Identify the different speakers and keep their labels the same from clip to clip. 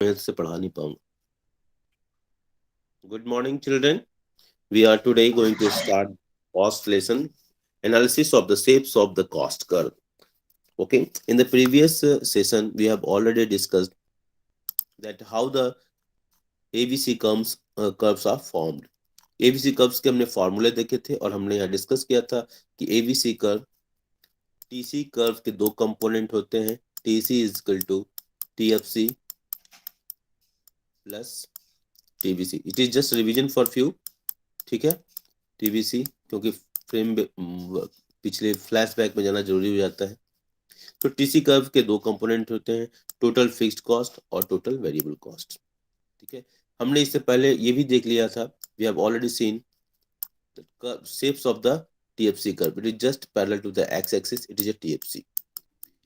Speaker 1: मैं से पढ़ा नहीं पाऊंगा. Good morning, children. We are today going to start cost lesson analysis of the shapes of the cost curve. Okay. In the previous session, we have already discussed that how the ABC curves are formed. ABC curves के हमने फॉर्मूले देखे थे और हमने यहाँ discuss किया था कि ABC कर्व TC कर्व के दो कंपोनेंट होते हैं. TC is equal to TFC plus TBC. It is just revision for few. ठीक है. TBC क्योंकि फ्रेम पिछले फ्लैशबैक में जाना जरूरी हो जाता है. तो TC कर्व के दो कंपोनेंट होते हैं, टोटल फिक्स्ड कॉस्ट और टोटल वेरिएबल कॉस्ट. ठीक है. हमने इससे पहले ये भी देख लिया था. We have already seen the shapes of the TFC curve. It is just parallel to the x-axis. It is a TFC.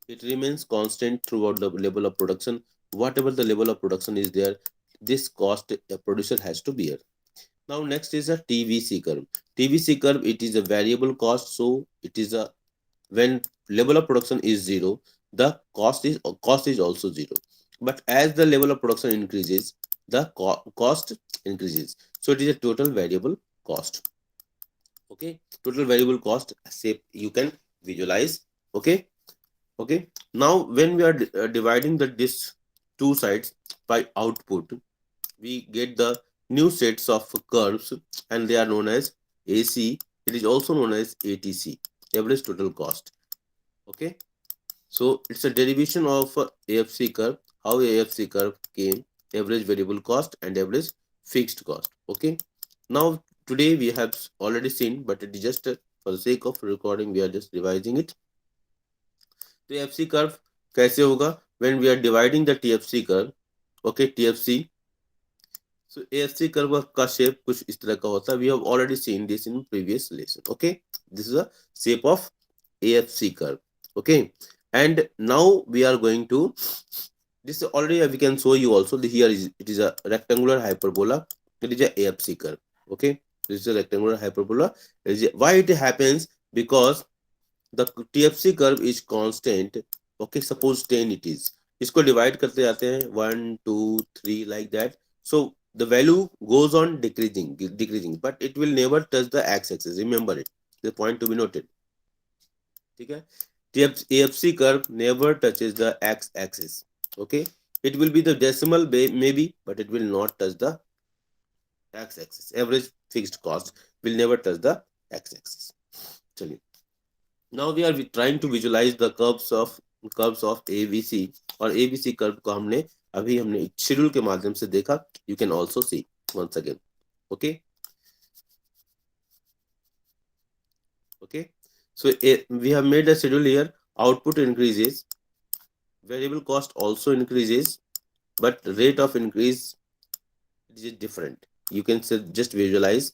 Speaker 1: It remains constant throughout the level of production. Whatever the level of production is there, this cost a producer has to bear. Now next is a TVC curve. TVC curve, it is a variable cost, so it is a when level of production is zero, the cost is also zero. But as the level of production increases, the cost increases. So it is a total variable cost. Okay, total variable cost shape you can visualize. Okay. Okay. Now when we are dividing this two sides by output, we get the new sets of curves and they are known as AC. It is also known as ATC, average total cost. Okay. So it's a derivation of AFC curve, how AFC curve came, average variable cost and average fixed cost. Okay. Now today we have already seen, but it is just for the sake of recording, we are just revising it. तो FC curve कैसे होगा when we are dividing the TFC curve. Okay, TFC. So AFC curve का shape कुछ इस तरह का होता है. We have already seen this in previous lesson. Okay, this is a shape of AFC curve. Okay, and now we are going to this already we can show you also. Here is it is a rectangular hyperbola. It is a AFC curve. Okay, this is a rectangular hyperbola. Why it happens? Because the TFC curve is constant. Okay, suppose 10 it is. इसको divide करते जाते हैं 1 2 3 like that. So the value goes on decreasing, but it will never touch the x-axis. Remember it. The point to be noted. ठीक है. AFC curve never touches the x-axis. Okay, it will be the decimal maybe, but it will not touch the x-axis. Average fixed cost will never touch the x-axis. चलिए. Now we are trying to visualize the curves of ABC. और ABC curve को हमने schedule के माध्यम से देखा. You can also see once again. Okay. Okay. So we have made a schedule here. Output increases, variable cost also increases, but rate of increase is different. You can just visualize.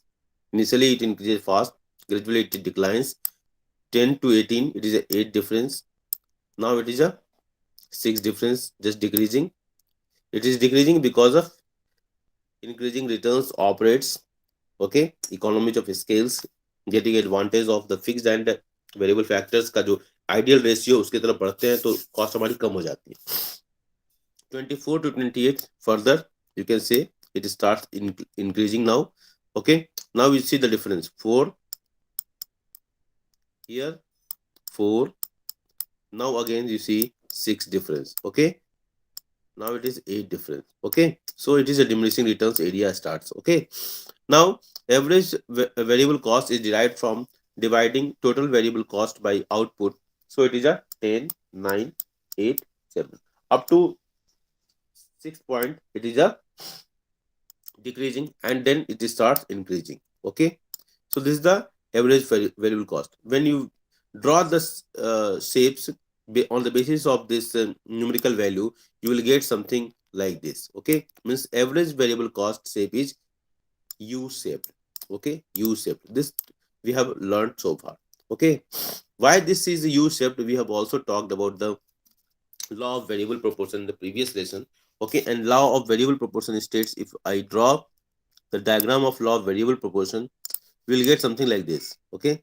Speaker 1: Initially it increases fast, gradually it declines. 10 to 18 it is a 8 difference. Now it is a 6 difference, just decreasing. It is decreasing because of increasing returns operates. Okay, economies of scales, getting advantage of the fixed and variable factors का जो ideal ratio उसकी तरफ बढ़ते हैं तो cost हमारी कम हो जाती है. 24 to 28 further you can say it starts increasing now. Okay, now we see the difference. 4 here, 4. Now again you see 6 difference. Okay, now it is 8 difference. Okay, so it is a diminishing returns area starts. Okay, now average variable cost is derived from dividing total variable cost by output. So it is a 10 9 8 7 up to 6 point. It is a decreasing and then it starts increasing. Okay, so this is the average variable cost. When you draw the shapes on the basis of this numerical value, you will get something like this. Okay, means average variable cost shape is U-shaped. Okay, U-shaped. This we have learned so far. Okay, why this is U-shaped? We have also talked about the law of variable proportion in the previous lesson. Okay, and law of variable proportion states if I draw the diagram of law of variable proportion, we will get something like this. Okay,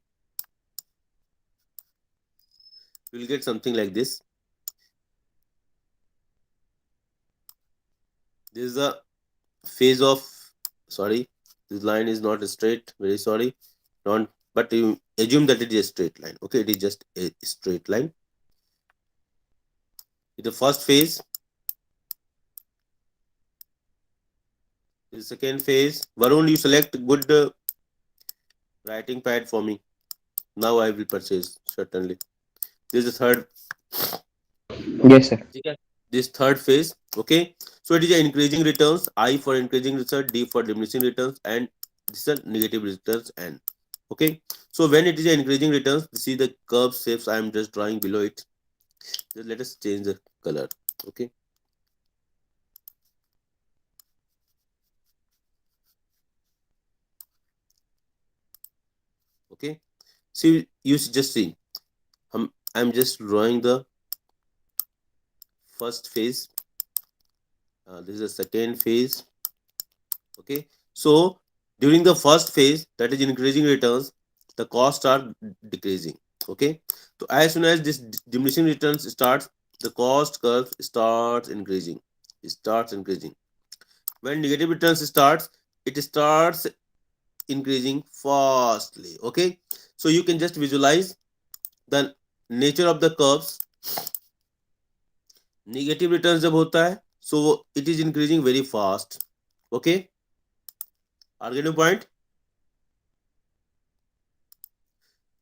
Speaker 1: we will get something like this. This is the phase of, sorry, this line is not straight, very sorry, don't, but you assume that it is a straight line. Okay, it is just a straight line. The first phase, the second phase. Varun, you select good writing pad for me. Now I will purchase, certainly. This is the third.
Speaker 2: Yes, sir.
Speaker 1: Okay. This third phase. Okay, so it is a increasing returns, I for increasing returns, D for diminishing returns, and this is a negative returns, N. Okay, so when it is a increasing returns, see the curve shapes I am just drawing below it. Just let us change the color. Okay, okay, see, you just see, I'm just drawing the first phase. This is the second phase. Okay, so during the first phase, that is increasing returns, the costs are decreasing. Okay, so as soon as this diminishing returns starts, the cost curve starts increasing. It starts increasing. When negative returns starts, it starts increasing fastly. Okay, so you can just visualize the nature of the curves. Negative returns जब होता है, so it is increasing very fast. Okay, are getting point?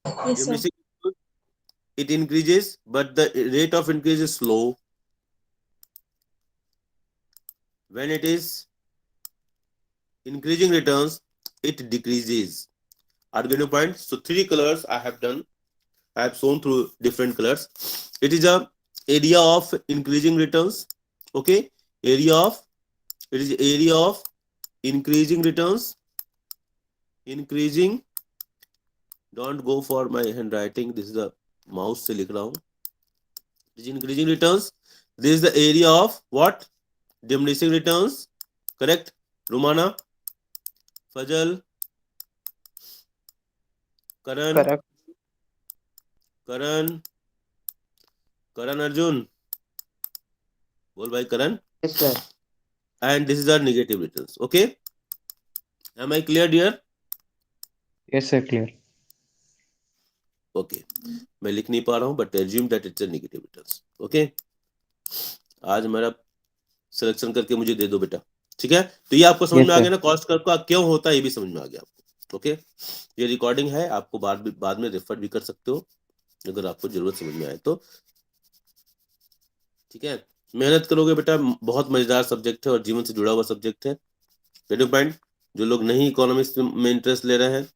Speaker 3: Yes, sir.
Speaker 1: Diminishing, it increases, but the rate of increase is slow. When it is increasing returns, it decreases. Are getting point? So three colors I have done. I have shown through different colors. It is a area of increasing returns. Okay, area of, it is area of increasing returns. Increasing. Don't go for my handwriting. This is the mouse से लिख रहा हूँ. It is increasing returns. This is the area of what? Diminishing returns. Correct? Rumana, Fajal, Karan,
Speaker 2: Correct.
Speaker 1: Karan, Karan Arjun. बोल भाई Karan.
Speaker 2: Yes, sir.
Speaker 1: And this is our negative returns. Okay? Am I clear, dear?
Speaker 2: Yes, sir. Clear.
Speaker 1: Okay. मैं लिख नहीं पा रहा हूँ, but assume that it's a negative returns. Okay? आज हमारा सिलेक्शन करके मुझे दे दो बेटा. ठीक है, तो ये आपको समझ
Speaker 2: Yes,
Speaker 1: में आ
Speaker 2: sir.
Speaker 1: गया ना, कॉस्ट कर्व का क्यों होता है ये भी समझ में आ गया आपको. ओके, ये रिकॉर्डिंग है, आपको बाद में रेफर भी कर सकते हो अगर आपको जरूरत समझ में आए तो. ठीक है, मेहनत करोगे बेटा, बहुत मजेदार सब्जेक्ट है और जीवन से जुड़ा हुआ सब्जेक्ट है. रेडियो पॉइंट, जो लोग नहीं इकोनॉमिक्स में इंटरेस्ट ले रहे हैं,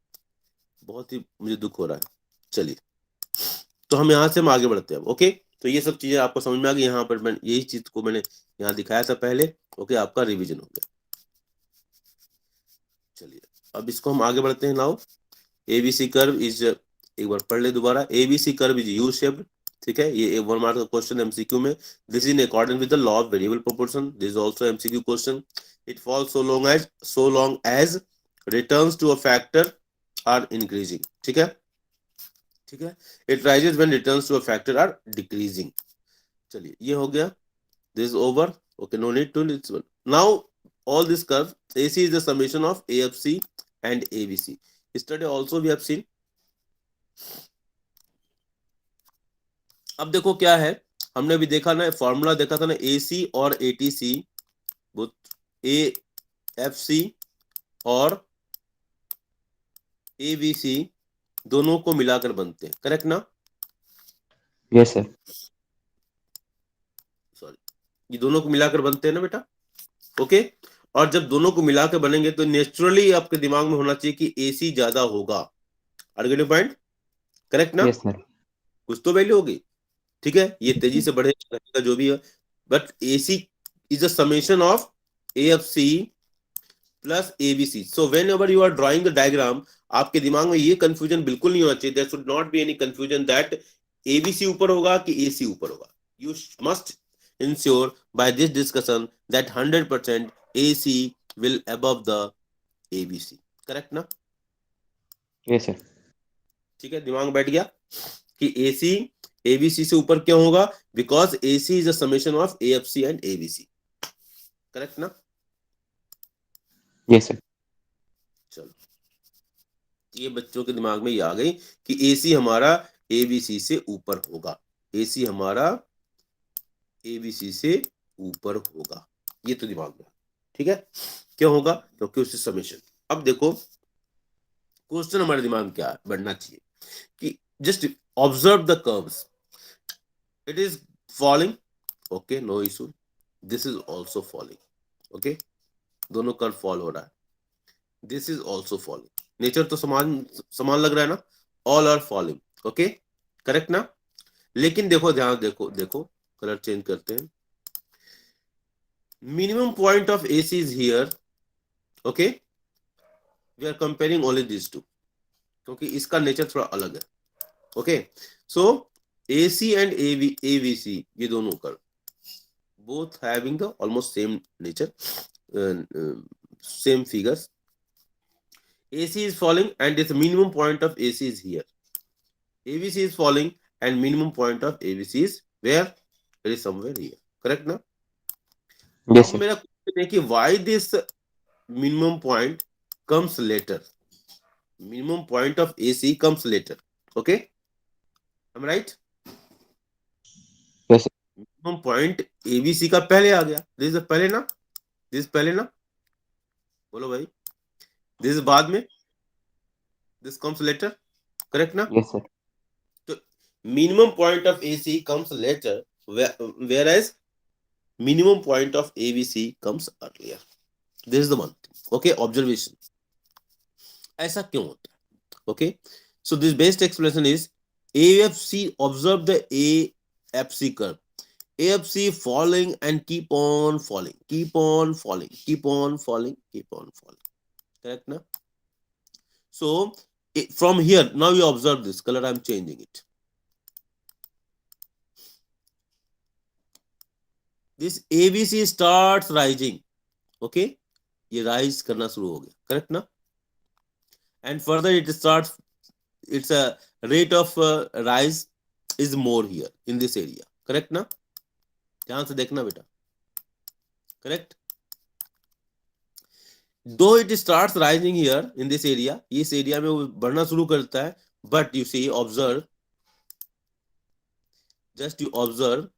Speaker 1: बहुत ही मुझे दुख हो रहा है. चलिए, तो हम यहाँ से हम आगे बढ़ते हैं. ओके, तो ये सब चीजें आपको समझ में आ गई. यहाँ पर मैं यही चीज को मैंने यहाँ दिखाया था पहले. ओके, आपका रिवीजन हो गया. चलिए, अब इसको हम आगे बढ़ते हैं. नाउ एबीसी कर्व इज, एक बार पढ़ ले दोबारा. ABC curve is U shaped. ठीक है, ये 1 मार्क का क्वेश्चन एमसीक्यू में. This is in according with the law of variable proportion. This is also MCQ question. It falls so long as returns to a factor are increasing. ठीक है, ठीक है. It rises when returns to a factor are decreasing. चलिए, ये हो गया. This is over. Okay, no need to. Now all this curve, AC is the summation of AFC and ABC. Yesterday also we have seen. अब देखो क्या है, हमने भी देखा ना, फॉर्मूला देखा था ना, AC और ATC, AFC और ABC दोनों को मिलाकर बनते हैं. करेक्ट ना?
Speaker 2: Yes, sir.
Speaker 1: सॉरी, ये दोनों को मिलाकर बनते हैं ना बेटा. ओके, और जब दोनों को मिलाकर बनेंगे तो नेचुरली आपके दिमाग में होना चाहिए कि AC ज्यादा होगा. Argument point. करेक्ट ना?
Speaker 2: Yes, sir.
Speaker 1: कुछ तो वैल्यू होगी. ठीक है, ये तेजी से बढ़ेगा जो भी है, but AC is a summation of AFC plus ABC. So whenever you are drawing the diagram, आपके दिमाग में ये कंफ्यूजन बिल्कुल नहीं होना चाहिए. There should not be any confusion that ABC ऊपर होगा कि AC ऊपर होगा. You must ensure by this discussion that 100% AC will above the ABC. Correct ना?
Speaker 2: Yes, sir.
Speaker 1: ठीक है, दिमाग में बैठ गया कि AC ABC से ऊपर क्यों होगा? Because AC is a summation of AFC and ABC. Correct ना?
Speaker 2: Yes, sir.
Speaker 1: चलो, ये बच्चों के दिमाग में ये आ गई कि AC हमारा ABC से ऊपर होगा, AC हमारा ABC से ऊपर होगा, ये तो दिमाग में, ठीक है। क्यों होगा? क्योंकि उससे समेशन। अब देखो क्वेश्चन हमारे दिमाग में क्या बढ़ना चाहिए कि just observe the curves, it is falling, okay, no issue, this is also falling, okay, दोनों कर्व फॉल हो रहा है, this is also falling, nature तो समान समान लग रहा है ना, all are falling, okay, correct ना। लेकिन देखो, ध्यान देखो, देखो कलर चेंज करते हैं, minimum point of AC is here, okay, we are comparing only this two, क्योंकि इसका नेचर थोड़ा अलग है, okay. So AC and ABC, ये दोनों curve both having the almost same nature, same figures. AC is falling and its minimum point of AC is here. ABC is falling and minimum point of ABC is where? It is somewhere here. Correct ना?
Speaker 2: Yes,
Speaker 1: अब
Speaker 2: sir.
Speaker 1: मेरा question है कि why this minimum point comes later? Minimum point of AC comes later. Okay? Am I right?
Speaker 2: Yes, sir.
Speaker 1: Minimum point ABC का पहले आ गया. This is पहले ना? This is पहले ना? बोलो भाई. This is बाद में. This comes later. Correct ना?
Speaker 2: Yes, sir.
Speaker 1: So minimum point of AC comes later, whereas minimum point of ABC comes earlier. This is the one thing. Okay, observation. ऐसा क्यों होता है? Okay, so this best explanation is AFC. Observe the AFC curve. AFC falling and keep on falling, keep on falling, keep on falling, keep on falling. Correct na? So from here now you observe this color. I'm changing it. This ABC starts rising, okay, ये rise करना शुरू हो गया, correct ना, and further it starts, its a rate of rise is more here in this area, correct ना, ध्यान से देखना बेटा, correct, though it starts rising here in this area, इस area में वो बढ़ना शुरू करता है, but you see, observe, just you observe,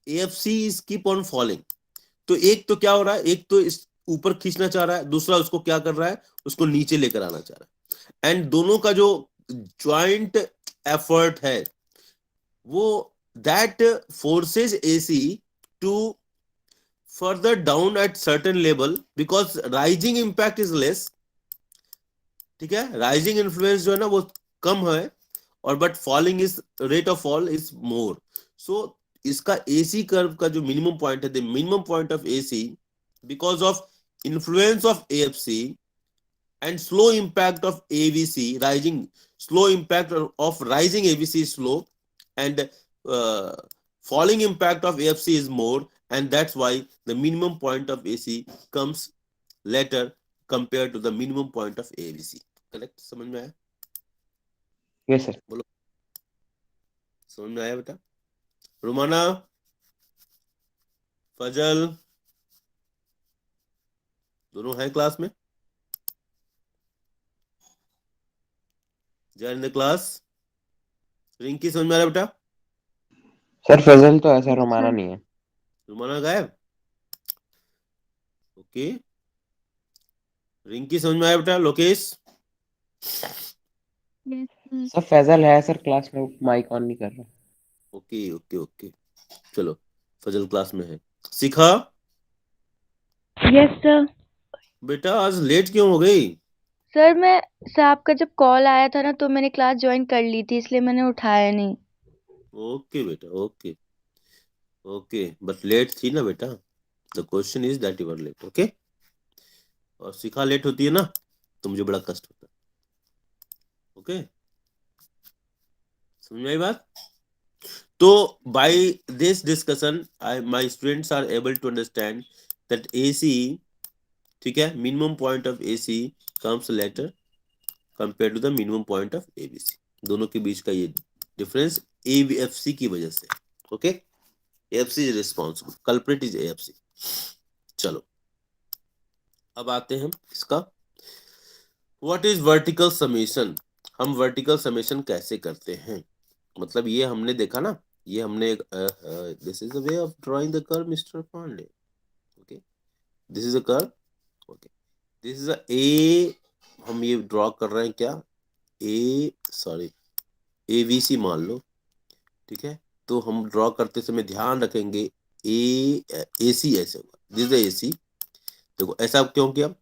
Speaker 1: AFC is keep on falling. तो एक तो क्या हो रहा है, एक तो इस ऊपर खींचना चाह रहा है, दूसरा उसको क्या कर रहा है, उसको नीचे लेकर आना चाह रहा है, एंड दोनों का जो ज्वाइंट एफर्ट है वो that forces AC to further down at certain level, because rising impact is less, ठीक है, राइजिंग इन्फ्लुएंस जो है ना वो कम है, और but falling is rate of fall is more. So इसका AC कर्व का जो मिनिमम पॉइंट है, the minimum point of AC, because of influence of AFC and slow impact of ABC, slow impact of rising ABC is slow, and falling impact of AFC is more, and that's why the minimum point of AC comes later compared to the minimum point of ABC. Correct? समझ में आया?
Speaker 2: Yes, sir.
Speaker 1: बोलो, समझ में आया बेटा? रुमाना, फजल, दोनों हैं क्लास में? They are in the class. Rinki समझ में आ रहा बेटा?
Speaker 2: सर फजल तो ऐसा रोमाना नहीं है.
Speaker 1: रुमाना गायब? ओके, रिंकी समझ में आया बेटा? लोकेश?
Speaker 2: सर फैजल है सर क्लास में, माइक ऑन नहीं कर रहा.
Speaker 1: ओके ओके ओके, चलो, फजल क्लास में है. शिखा
Speaker 3: यस सर.
Speaker 1: बेटा आज लेट क्यों हो गई?
Speaker 3: सर मैं सर आपका जब कॉल आया था ना तो मैंने क्लास ज्वाइन कर ली थी, इसलिए मैंने उठाया नहीं.
Speaker 1: ओके बेटा, ओके ओके, बट लेट थी ना बेटा, the question is that you are late, okay. और शिखा लेट होती है ना तो मुझे बड़ा कष्ट होता है, ओके, समझ में आई बात? तो by this discussion my students are able to understand that AC, ठीक है, minimum point of AC comes later compare to the minimum point of ABC. दोनों के बीच का ये डिफरेंस AFC की वजह से, okay. AFC is responsible, culprit is AFC. चलो अब आते हैं इसका व्हाट इज वर्टिकल समेशन। हम वर्टिकल समेशन कैसे करते हैं, मतलब ये हमने देखा ना, ये हमने this is the way of drawing the curve mister Pandey. Okay, this is a curve. Okay, this is a uh, हम ये ड्रॉ कर रहे हैं क्या, ए सॉरी एबीसी मान लो, ठीक है। तो हम ड्रॉ करते समय ध्यान रखेंगे ए एसी ऐसे होगा, दिस इज एसी। देखो ऐसा क्यों किया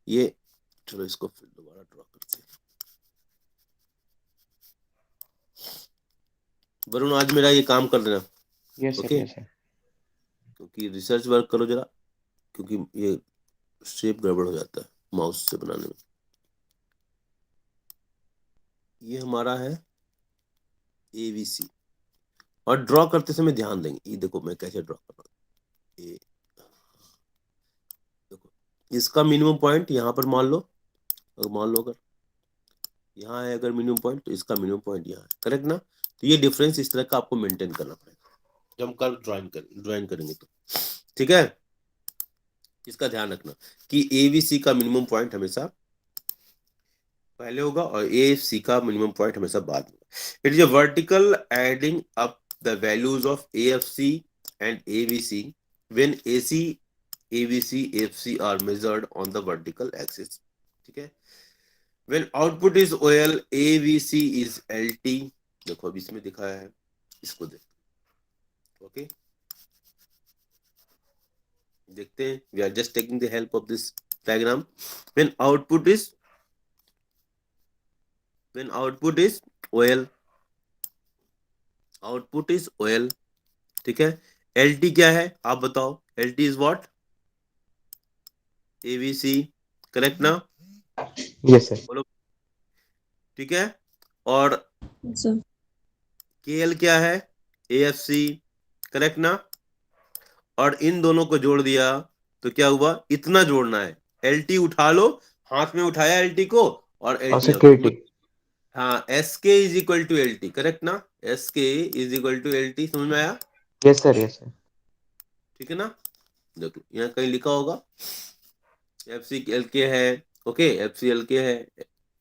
Speaker 1: ये, चलो इसको फिर दोबारा ड्रॉ करते हैं। वरुण आज मेरा ये काम कर देना,
Speaker 2: yes sir,
Speaker 1: okay,
Speaker 2: yes sir.
Speaker 1: क्योंकि रिसर्च वर्क करो जरा, क्योंकि ये शेप गड़बड़ हो जाता है माउस से बनाने में। ये हमारा है एबीसी, और ड्रॉ करते समय ध्यान देंगे, ये देखो मैं कैसे ड्रॉ कर रहा हूँ। ये देखो, इसका मिनिमम पॉइंट यहाँ पर मान लो, अगर मान लो अगर यहाँ है अगर मिनिमम पॉइंट, तो इसका मिनिमम पॉइंट यहाँ है, करेक्ट ना। तो ये डिफरेंस इस तरह का आपको मेंटेन करना पड़ेगा जब हम कर्व ड्राइंग करेंगे तो, ठीक है। इसका ध्यान रखना कि ए बी सी का मिनिमम पॉइंट हमेशा पहले होगा और ए सी का मिनिमम पॉइंट हमेशा बाद में। It is a vertical adding up the values of A F C and A B C when A C A B C F C are measured on the vertical axis, ठीक है। When output is OL, ABC is LT। देखो अब इसमें दिखाया है, इसको देखो, okay, देखते हैं। We are just taking the help of this diagram। When output is OL, output is OL, ठीक है। LT क्या है आप बताओ, LT is what, ABC, correct ना,
Speaker 2: यस सर।
Speaker 1: बोलो, ठीक है। और
Speaker 4: सर
Speaker 1: KL क्या है, AFC, करेक्ट ना। और इन दोनों को जोड़ दिया तो क्या हुआ, इतना जोड़ना है, LT उठा लो, हाथ में उठाया LT को, और
Speaker 2: और
Speaker 1: LT
Speaker 2: सिक्योरिटी।
Speaker 1: हाँ, SK is equal to LT, correct ना, SK is equal to LT, समझ में आया,
Speaker 2: यस सर, यस सर।
Speaker 1: ठीक है ना। देखो यहाँ कहीं लिखा होगा FC LK है, ओके, FC LK है,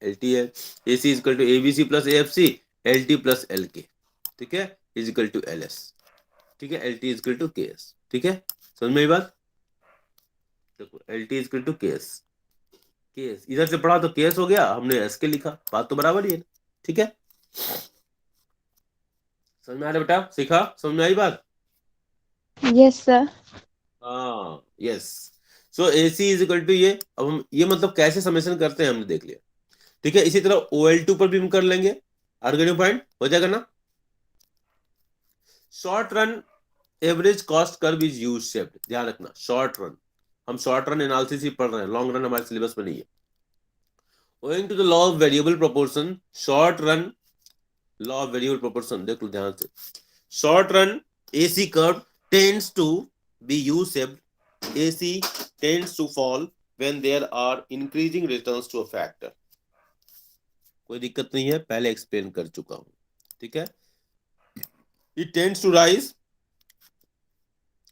Speaker 1: LT है, AC is equal to ABC plus AFC, LT plus LK, ठीक है, इज इक्वल टू LS, ठीक है, LT is equal to KS, ठीक है, समझ में आई बात। देखो LT is equal to KS, case इधर से पढ़ा तो केस हो गया, हमने एसके लिखा, बात तो बराबर ही है, ठीक है। समझ में आ रहा बेटा, सीखा, समझ में आई बात।
Speaker 3: Yes sir.
Speaker 1: हाँ yes. So AC is equal to ये, अब हम ये मतलब कैसे समेशन करते हैं हमने देख लिया, ठीक है। इसी तरह OL2 पर भी हम कर लेंगे, आर्गेनिक पॉइंट हो जाएगा ना। Short run average cost curve is use shaped, ध्यान रखना, शॉर्ट रन, हम शॉर्ट रन एनालिसिस ही पढ़ रहे हैं, लॉन्ग रन हमारे सिलेबस में नहीं है। Owing to the law of variable proportion, short run law of variable proportion देख लो ध्यान से, short run AC curve tends to be U shaped, AC tends to fall when there are increasing returns to a factor. कोई दिक्कत नहीं है, पहले explain कर चुका हूं, ठीक है। It tends to rise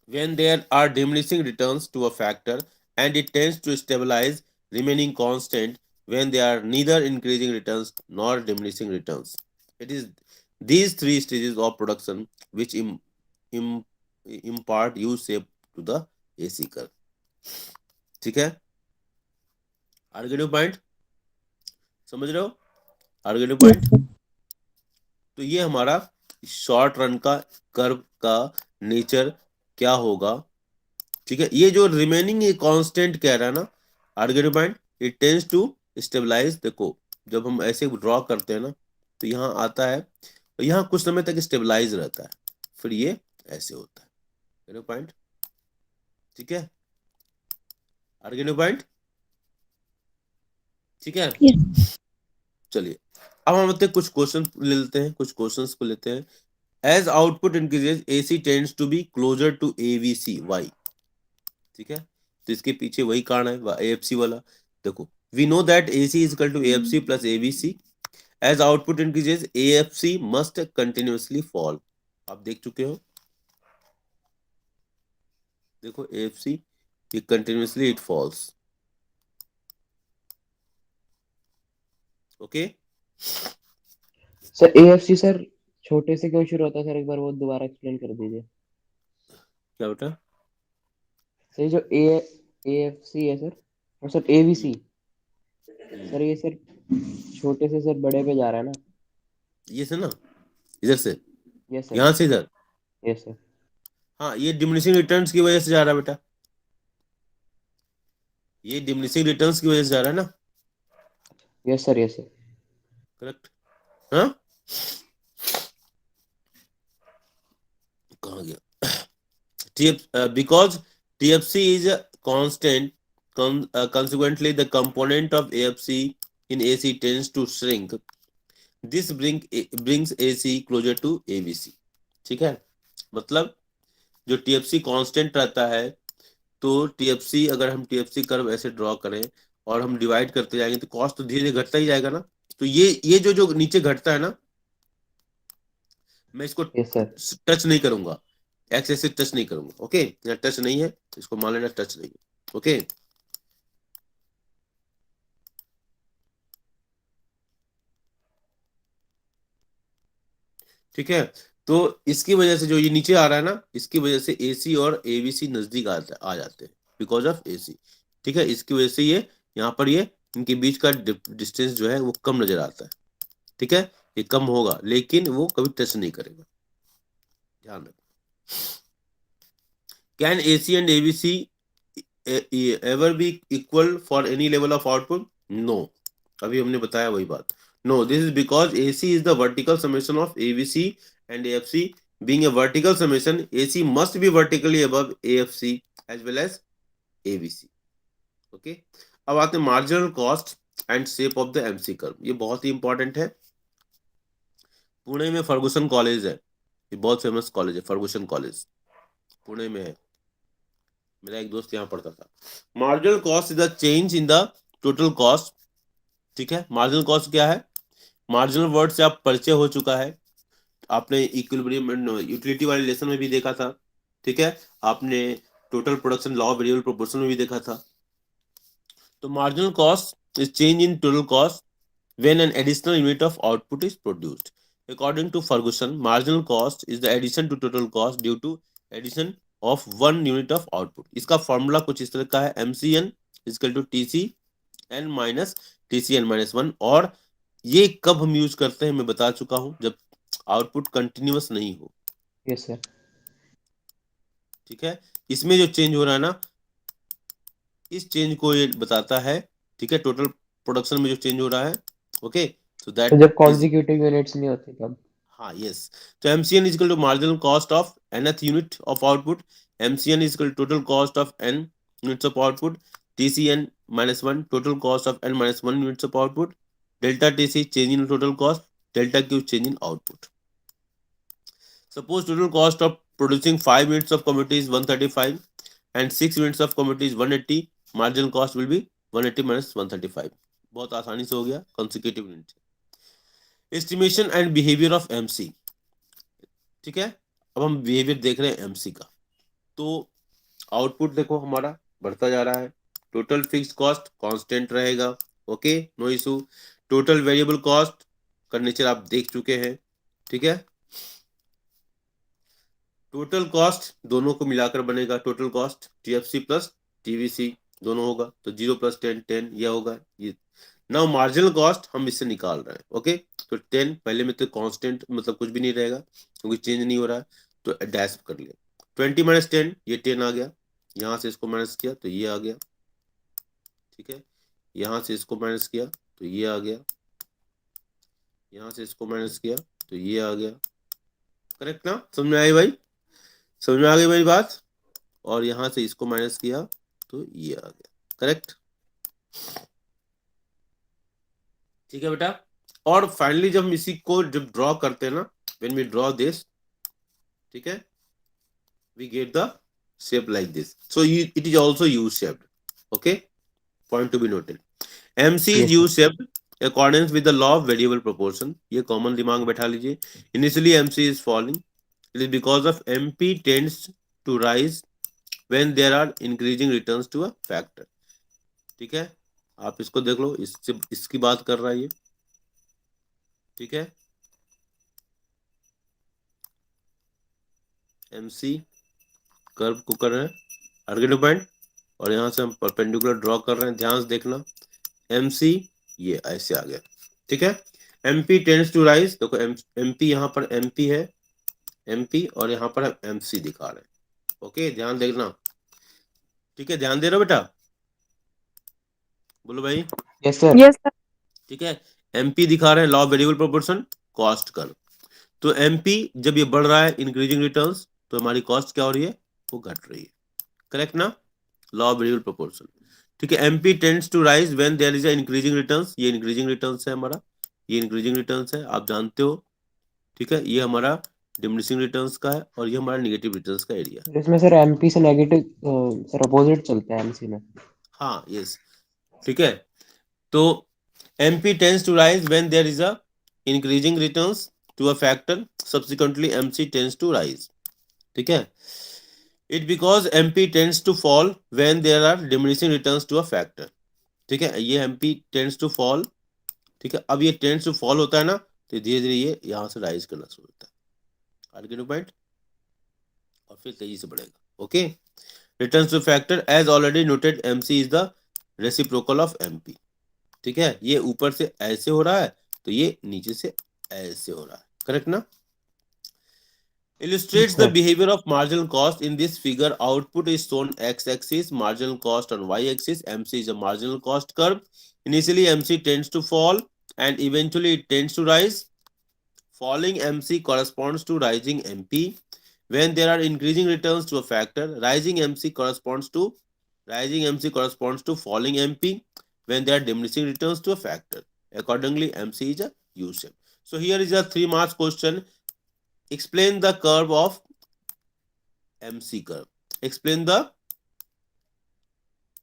Speaker 1: when there are diminishing returns to a factor, and it tends to stabilize remaining constant when there are neither increasing returns nor diminishing returns. It is these three stages of production which im, impart U shape to the AC curve, ठीक है। आर्गेटिव point समझ रहे हो, आर्गेटिव point. तो ये हमारा short run का curve का नेचर क्या होगा, ठीक है। ये जो रिमेनिंग ये कांस्टेंट कह रहा है ना, आर्गेटिव point, it tends to stabilize. देखो जब हम ऐसे ड्रॉ करते हैं ना, तो यहाँ आता है, तो यहाँ कुछ समय तक स्टेबलाइज रहता है, फिर ये ऐसे होता है, पॉइंट, ठीक है, आर्गेटिव पॉइंट, ठीक है। चलिए अब हम कुछ क्वेश्चन ले लेते हैं, कुछ क्वेश्चंस को लेते हैं। As output increases AC tends to be closer to AVC, why, ठीक है। तो इसके पीछे वही कारण है AFC वाला। देखो we know that AC is equal to AFC plus ABC। As output increases AFC must continuously fall, आप देख चुके हो, देखो AFC ये continuously it falls, okay.
Speaker 2: Sir AFC sir छोटे से क्यों शुरू होता है सर, एक बार वो दोबारा एक्सप्लेन कर दीजिए।
Speaker 1: क्या बेटा?
Speaker 2: सर जो AFC है सर, और सर ABC,
Speaker 1: हम्म,
Speaker 2: सर ये सर छोटे से सर बड़े पे जा रहा है ना।
Speaker 1: ये से ना, इधर से,
Speaker 2: यस सर।
Speaker 1: यहाँ से इधर।
Speaker 2: Yes sir.
Speaker 1: हाँ, ये डिमिनिशिंग रिटर्न्स की वजह से जा रहा है बेटा, ये डिमिनिशिंग रिटर्न्स की वजह से जा रहा है ना।
Speaker 2: Yes sir. Yes sir.
Speaker 1: Correct. हाँ, कहाँ गया? because TFC is a constant, consequently the component of AFC in AC tends to shrink. This brings AC closer to ABC. ठीक है, मतलब जो TFC कांस्टेंट रहता है, तो TFC, अगर हम TFC कर्व ऐसे ड्रॉ करें और हम डिवाइड करते जाएंगे तो कॉस्ट तो धीरे धीरे घटता ही जाएगा ना। तो ये जो जो नीचे घटता है ना, मैं इसको
Speaker 2: यस सर।
Speaker 1: टच नहीं करूंगा, एक्स ऐसे टच नहीं करूंगा। ओके, यहाँ टच नहीं है, इसको मान लेना टच नहीं है। ओके, ठीक है। तो इसकी वजह से जो ये नीचे आ रहा है ना, इसकी वजह से AC और ABC नजदीक आ जाते हैं, बिकॉज ऑफ AC। ठीक है, इसकी वजह से ये यहाँ पर ये इनके बीच का डिस्टेंस जो है वो कम नजर आता है। ठीक है, ये कम होगा लेकिन वो कभी टच नहीं करेगा, ध्यान रखना। Can AC and ABC ever be equal for any level of output? No, अभी हमने बताया वही बात। No, this is because AC is the vertical summation of ABC and AFC. Being a vertical summation, AC must be vertically above AFC as well as ABC. Okay, अब आते हैं marginal cost and shape of the MC curve. ये बहुत ही important है। पुणे में Ferguson college है, ये बहुत फेमस कॉलेज है, फर्गुसन कॉलेज पुणे में है, मेरा एक दोस्त यहाँ पढ़ता था। Marginal cost is the change in the total cost. ठीक है, मार्जिनल कॉस्ट क्या है? मार्जिनल वर्ड से आप परिचय हो चुका है, आपने इक्विलिब्रियम यूटिलिटी वाले लेसन में भी देखा था। ठीक है, आपने total production law variable proportion में भी देखा था। तो marginal cost is change in total cost when an additional unit of output is produced. According to Ferguson, marginal cost is the addition to total cost due to addition of one unit of output. इसका formula कुछ इस तरह का है, MCN equal to TCN minus TCN minus 1। और ये कब हम यूज करते हैं मैं बता चुका हूं, जब आउटपुट कंटिन्यूअस नहीं हो।
Speaker 2: Yes sir.
Speaker 1: ठीक है, इसमें जो चेंज हो रहा है ना, इस चेंज को ये बताता है। ठीक है, टोटल प्रोडक्शन में जो चेंज हो रहा है। ओके, सो
Speaker 2: तो
Speaker 1: दैट
Speaker 2: जब
Speaker 1: इज,
Speaker 2: कॉन्जिक्यूटिव यूनिट्स नहीं होते तब।
Speaker 1: हाँ यस। तो MCN is equal to marginal cost of nth unit of output. MCN is equal to total cost of n units of output. TCN minus 1 total cost of n minus 1 units of output. Delta TC change in total cost, delta Q change in output. Suppose total cost of producing 5 units of commodity is 135 and 6 units of commodity is 180, marginal cost will be 180 minus 135। बहुत आसानी से हो गया, consecutive unit। Estimation and behavior of MC। ठीक है, अब हम behaviour देख रहे हैं MC का। तो आउटपुट देखो हमारा बढ़ता जा रहा है, टोटल फिक्स्ड कॉस्ट कांस्टेंट रहेगा। Okay, no issue. Total variable cost का नेचर आप देख चुके हैं। ठीक है, टोटल कॉस्ट दोनों को मिलाकर बनेगा, total cost TFC plus TVC दोनों होगा, तो 0 प्लस 10 10 यह होगा ये। नाउ मार्जिनल कॉस्ट हम इससे निकाल रहे हैं। ओके, तो 10 पहले में तो कांस्टेंट, मतलब कुछ भी नहीं रहेगा क्योंकि चेंज नहीं हो रहा है, तो डैश कर लिया। 20 माइनस 10, ये 10 आ गया, यहाँ से इसको माइनस किया तो ये आ गया। ठीक है, यहाँ से इसको माइनस किया तो ये आ गया, यहाँ से इसको माइनस किया तो ये आ गया। करेक्ट ना, समझ में आई भाई? समझ में आ गई मेरी बात? और यहां से इसको माइनस किया तो ये आ गया। करेक्ट, ठीक है बेटा। और फाइनली जब हम इसी को जब ड्रॉ करते हैं ना, व्हेन वी ड्रॉ दिस, ठीक है, we get the shape like this. So it is also U shaped. Okay, point to be noted. MC is
Speaker 2: yes
Speaker 1: you
Speaker 2: sir.
Speaker 1: Shaped according with the law of variable proportion. ये common दिमाग में बैठा लीजिए। Initially MC is falling, it is because of MP tends to rise when there are increasing returns to a factor। ठीक है, आप इसको देख लो, इससे इसकी बात कर रहा है ये। ठीक है, MC कर्व को कर रहे हैं आर्गेटिव पॉइंट, और यहाँ से हम परपेंडिकुलर ड्रॉ कर रहे हैं, ध्यान से देखना, MC ये ऐसे आ गया, ठीक है। MP टेंड्स टू राइज, देखो MP यहाँ पर MP है, MP, और यहाँ पर हम MC दिखा रहे हैं, ओके, ध्यान देखना, ठीक है, ध्यान दे रहे हो बेटा, बोलो भाई,
Speaker 2: यस सर।
Speaker 3: Yes sir.
Speaker 1: ठीक है। MP दिखा रहे हैं, law of variable proportion, cost curve. तो MP जब ये बढ़ रहा है इंक्रीजिंग रिटर्न्स, तो हमारी कॉस्ट क्या हो रही है, वो घट रही है, करेक्ट ना, लॉ ऑफ वेरिएबल प्रोपोर्शन, ठीक है। MP tends to rise when there is a increasing returns, ये इंक्रीजिंग रिटर्न्स है हमारा, ये इंक्रीजिंग रिटर्न्स है, आप जानते हो, ठीक है, ये हमारा डिमिनिशिंग रिटर्न्स का है, और ये हमारा नेगेटिव रिटर्न्स का एरिया है।
Speaker 2: इसमें सर एमपी से नेगेटिव सर अपोजिट चलता है एमसी में।
Speaker 1: हाँ, यस, ठीक है। तो MP tends to rise when there is a increasing returns to a factor, subsequently MC tends to rise, ठीक है। It because MP tends to fall when there are diminishing returns to a factor, ठीक है, ये MP tends to fall, ठीक है। अब ये tends to fall होता है ना, तो धीरे धीरे ये यहाँ से राइज करना शुरू होता है, आर्गेटिव पॉइंट, और फिर तेजी से बढ़ेगा, okay. Returns to factor as already noted, MC is the reciprocal of MP, ठीक है, ये ऊपर से ऐसे हो रहा है, तो ये नीचे से ऐसे हो रहा है, करेक्ट ना। Illustrates the behavior of marginal cost. In this figure, output is shown x-axis, marginal cost on y-axis. MC is a marginal cost curve. Initially, MC tends to fall and eventually it tends to rise. Falling MC corresponds to rising MP. When there are increasing returns to a factor, rising MC corresponds to falling MP. When there are diminishing returns to a factor, accordingly, MC is a U-shape. So here is a 3 marks question. Explain the curve of MC curve. Explain the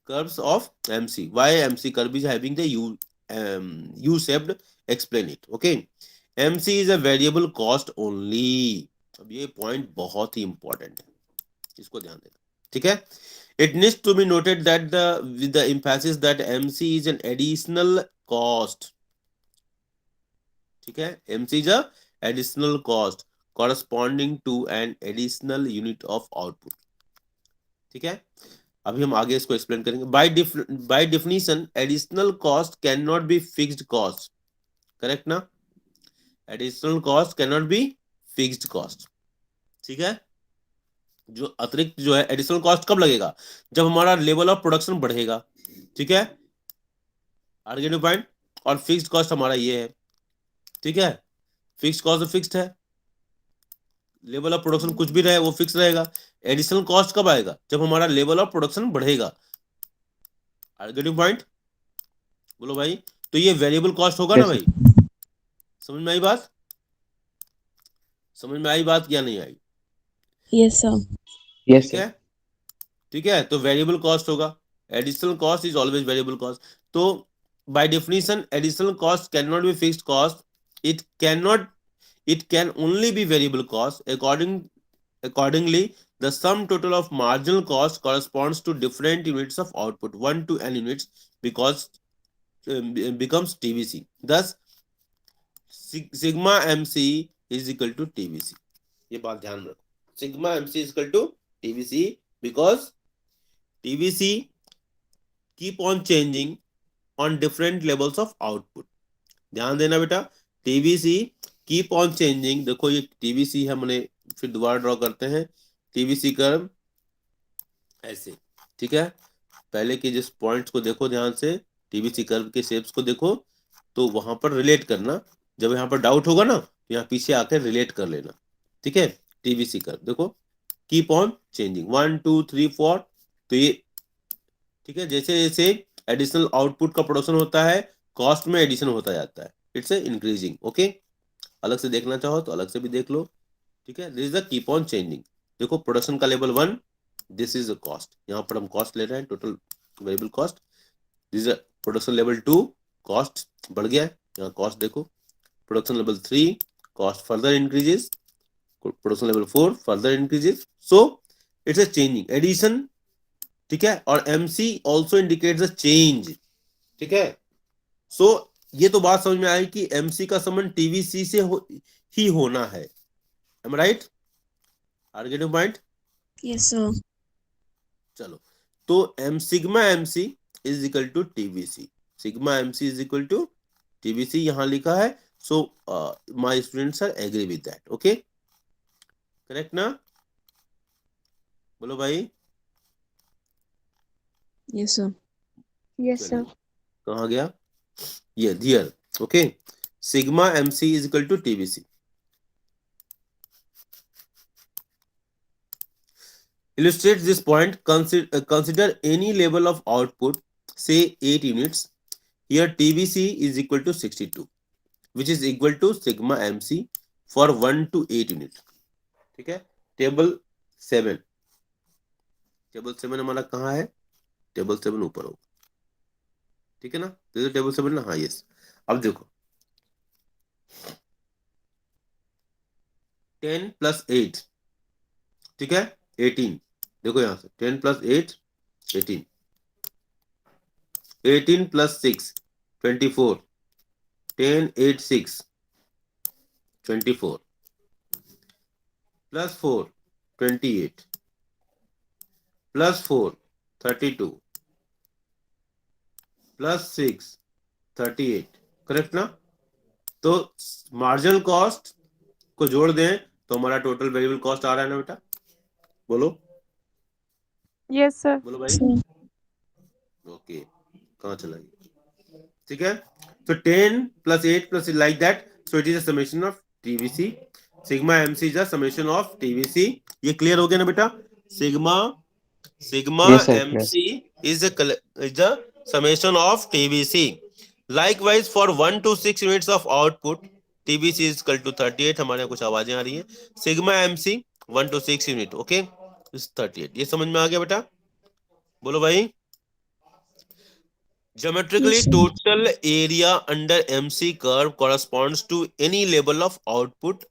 Speaker 1: curves of MC. Why MC curve is having the U-shaped? Explain it. Okay. MC is a variable cost only. अब ये point बहुत ही important है, इसको ध्यान देना, ठीक है। It needs to be noted that with the emphasis that MC is an additional cost, ठीक है, MC is a additional cost corresponding to an additional unit of output, ठीक है। अभी हम आगे इसको एक्सप्लेन करेंगे। By definition additional cost can not be fixed cost, correct ना, additional cost can not be fixed cost, ठीक है। जो अतिरिक्त जो है एडिशनल कॉस्ट कब लगेगा, जब हमारा लेवल ऑफ प्रोडक्शन बढ़ेगा, ठीक है, आर्गेटिव पॉइंट, और फिक्स्ड कॉस्ट हमारा ये है, ठीक है, फिक्स्ड कॉस्ट फिक्स्ड है, लेवल ऑफ प्रोडक्शन कुछ भी रहे वो फिक्स रहेगा। एडिशनल कॉस्ट कब आएगा, जब हमारा लेवल ऑफ प्रोडक्शन बढ़ेगा, आर्गेटिव पॉइंट, बोलो भाई। तो ये वेरिएबल कॉस्ट होगा ना भाई, समझ में आई बात, समझ में आई बात या नहीं आई?
Speaker 3: Yes sir.
Speaker 2: यस
Speaker 1: ठीक है, ठीक है, तो वेरिएबल कॉस्ट होगा, additional cost is always variable cost. तो by definition additional cost can not be fixed cost, it can only be variable cost. Accordingly, the sum total of marginal cost corresponds to different units of output, 1 to n units, because becomes TVC. Thus, sigma MC is equal to TVC. ये बात ध्यान रखो, sigma MC is equal to TVC because TVC keep on changing on different levels of output. ध्यान देना बेटा, TVC keep on changing. देखो ये TVC है, हमने फिर दोबारा ड्रॉ करते हैं टीवीसी कर्व ऐसे, ठीक है। पहले के जिस पॉइंट्स को देखो ध्यान से, टीवीसी कर्व के शेप्स को देखो, तो वहां पर रिलेट करना, जब यहाँ पर डाउट होगा ना तो यहाँ पीछे आकर रिलेट कर लेना, ठीक है। टीवीसी कर्व देखो, कीप ऑन चेंजिंग 1 2 3 4, तो ये ठीक है, जैसे जैसे एडिशनल आउटपुट का प्रोडक्शन होता है, कॉस्ट में एडिशन होता जाता है, इट्स इंक्रीजिंग, ओके। अलग से देखना चाहो तो अलग से भी देख लो, ठीक है। This is the keep on changing. देखो प्रोडक्शन का level 1, this is the cost, यहाँ पर हम कॉस्ट ले रहे हैं, total variable cost. This is production level 2, cost बढ़ गया है, यहाँ कॉस्ट देखो। Production level 3, cost further increases. Production level 4 further increases. So it's a changing addition, ठीक है। और MC also indicates the change, ठीक है। सो ये तो बात समझ में आई कि एमसी का संबंध टीवीसी से ही होना है। Am right? Are getting point?
Speaker 4: Yes, sir.
Speaker 1: चलो, तो sigma MC is equal to TVC. Sigma MC is equal to TVC यहां लिखा है। So my students are agree with that. Okay, correct ना? बोलो भाई।
Speaker 4: Yes, sir.
Speaker 3: यस
Speaker 1: चलिए,
Speaker 3: sir.
Speaker 1: कहाँ गया ये here? Okay, sigma MC is equal to TVC. Illustrates this point, consider any level of output, say 8 units. Here TVC is equal to 62, which is equal to sigma MC for 1 to 8 unit. ठीक है, table 7। Table 7 हमारा कहाँ है? Table 7 ऊपर होगा, ठीक है ना? तो टेबल 7 ना, हाँ यस। अब देखो 10 प्लस 8, ठीक है, 18। देखो यहां से 10 plus 8 18, 18 plus 6 24, 10 8 6 24 plus 4 28 plus 4 32 plus 6 38। Correct ना? तो मार्जिनल कॉस्ट को जोड़ दें तो हमारा टोटल वेरिएबल कॉस्ट आ रहा है ना बेटा? बोलो,
Speaker 5: यस सर।
Speaker 1: बोलो भाई।
Speaker 4: Sir.
Speaker 1: ओके, कहाँ चला गया? ठीक है, तो 10 plus 8 plus like that, so it is a summation of TVC. Sigma MC is a summation of TVC. ये क्लियर हो गया ना बेटा? Sigma
Speaker 2: Yes, sir. Clear.
Speaker 1: MC is the summation of TBC. Likewise, for 1 to 6 units of output, TBC is equal to 38। हमारे यहाँ कुछ आवाजें आ रही हैं। Sigma MC 1 to 6 unit, okay, is 38। ये समझ में आ गया बेटा? बोलो भाई। Geometrically,
Speaker 4: Yes, sir.
Speaker 1: total area under MC curve corresponds to any level of output,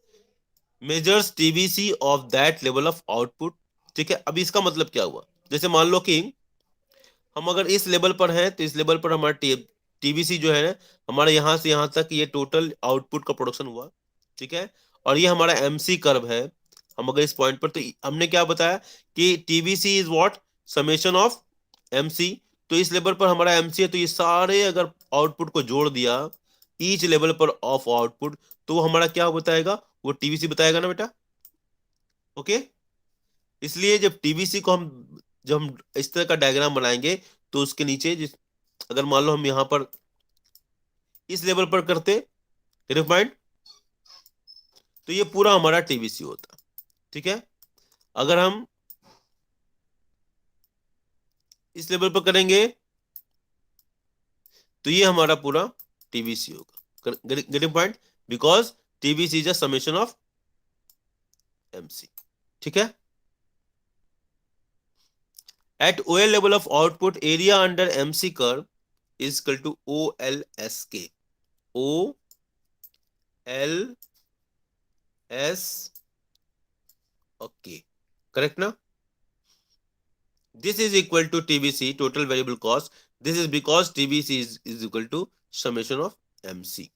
Speaker 1: measures TBC of that level of output। ठीक है, अब इसका मतलब क्या हुआ? जैसे मान लो कि हम अगर इस लेवल पर हैं तो इस लेवल पर हमारा टीबीसी जो है ना, हमारे यहां से यहां तक ये टोटल आउटपुट का प्रोडक्शन हुआ, ठीक है, और ये हमारा एमसी कर्व है। हम अगर इस पॉइंट पर, तो हमने क्या बताया कि TBC is what? Summation of MC. तो इस लेवल पर हमारा एमसी है, तो ये सारे अगर आउटपुट को जोड़ दिया ईच लेवल पर ऑफ आउटपुट, तो वो हमारा क्या बताएगा? वो टीबीसी बताएगा ना बेटा? ओके, इसलिए जब हम इस तरह का डायग्राम बनाएंगे तो उसके नीचे अगर मान लो हम यहां पर इस लेवल पर करते पॉइंट, तो ये पूरा हमारा टीबीसी होता, ठीक है। अगर हम इस लेवल पर करेंगे तो ये हमारा पूरा टीबीसी होगा। Getting point? Because TBC is a summation of MC, ठीक है। At OL level of output, area under MC curve is equal to OLSK. OLSK. Correct now? This is equal to TBC, total variable cost. This is because TBC is equal to summation of MC.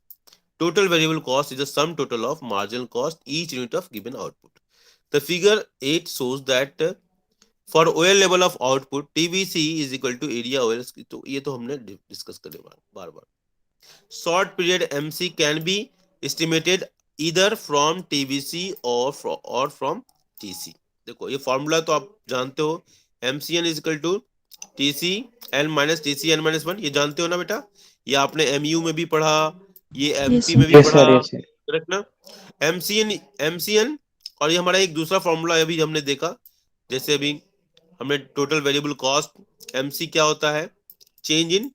Speaker 1: Total variable cost is the sum total of marginal cost each unit of given output. The figure 8 shows that for OL level of output TBC is equal to area OL. तो ये तो हमने discuss करे बार बार। Short period MC can be estimated इधर from TBC और from TC. देखो ये फॉर्मूला तो आप जानते हो, MCN is equal to TC N minus TC N minus 1। ये जानते हो ना बेटा? ये आपने एमयू में भी पढ़ा, ये एमपी
Speaker 4: sir.
Speaker 1: में भी
Speaker 2: Yes, sir.
Speaker 1: पढ़ा,
Speaker 2: Yes, sir.
Speaker 1: करेक्ट ना? एमसीएन और ये हमारा एक दूसरा फॉर्मूला अभी हमने देखा, जैसे अभी हमने टोटल वेरिएबल कॉस्ट, एमसी क्या होता है? Change in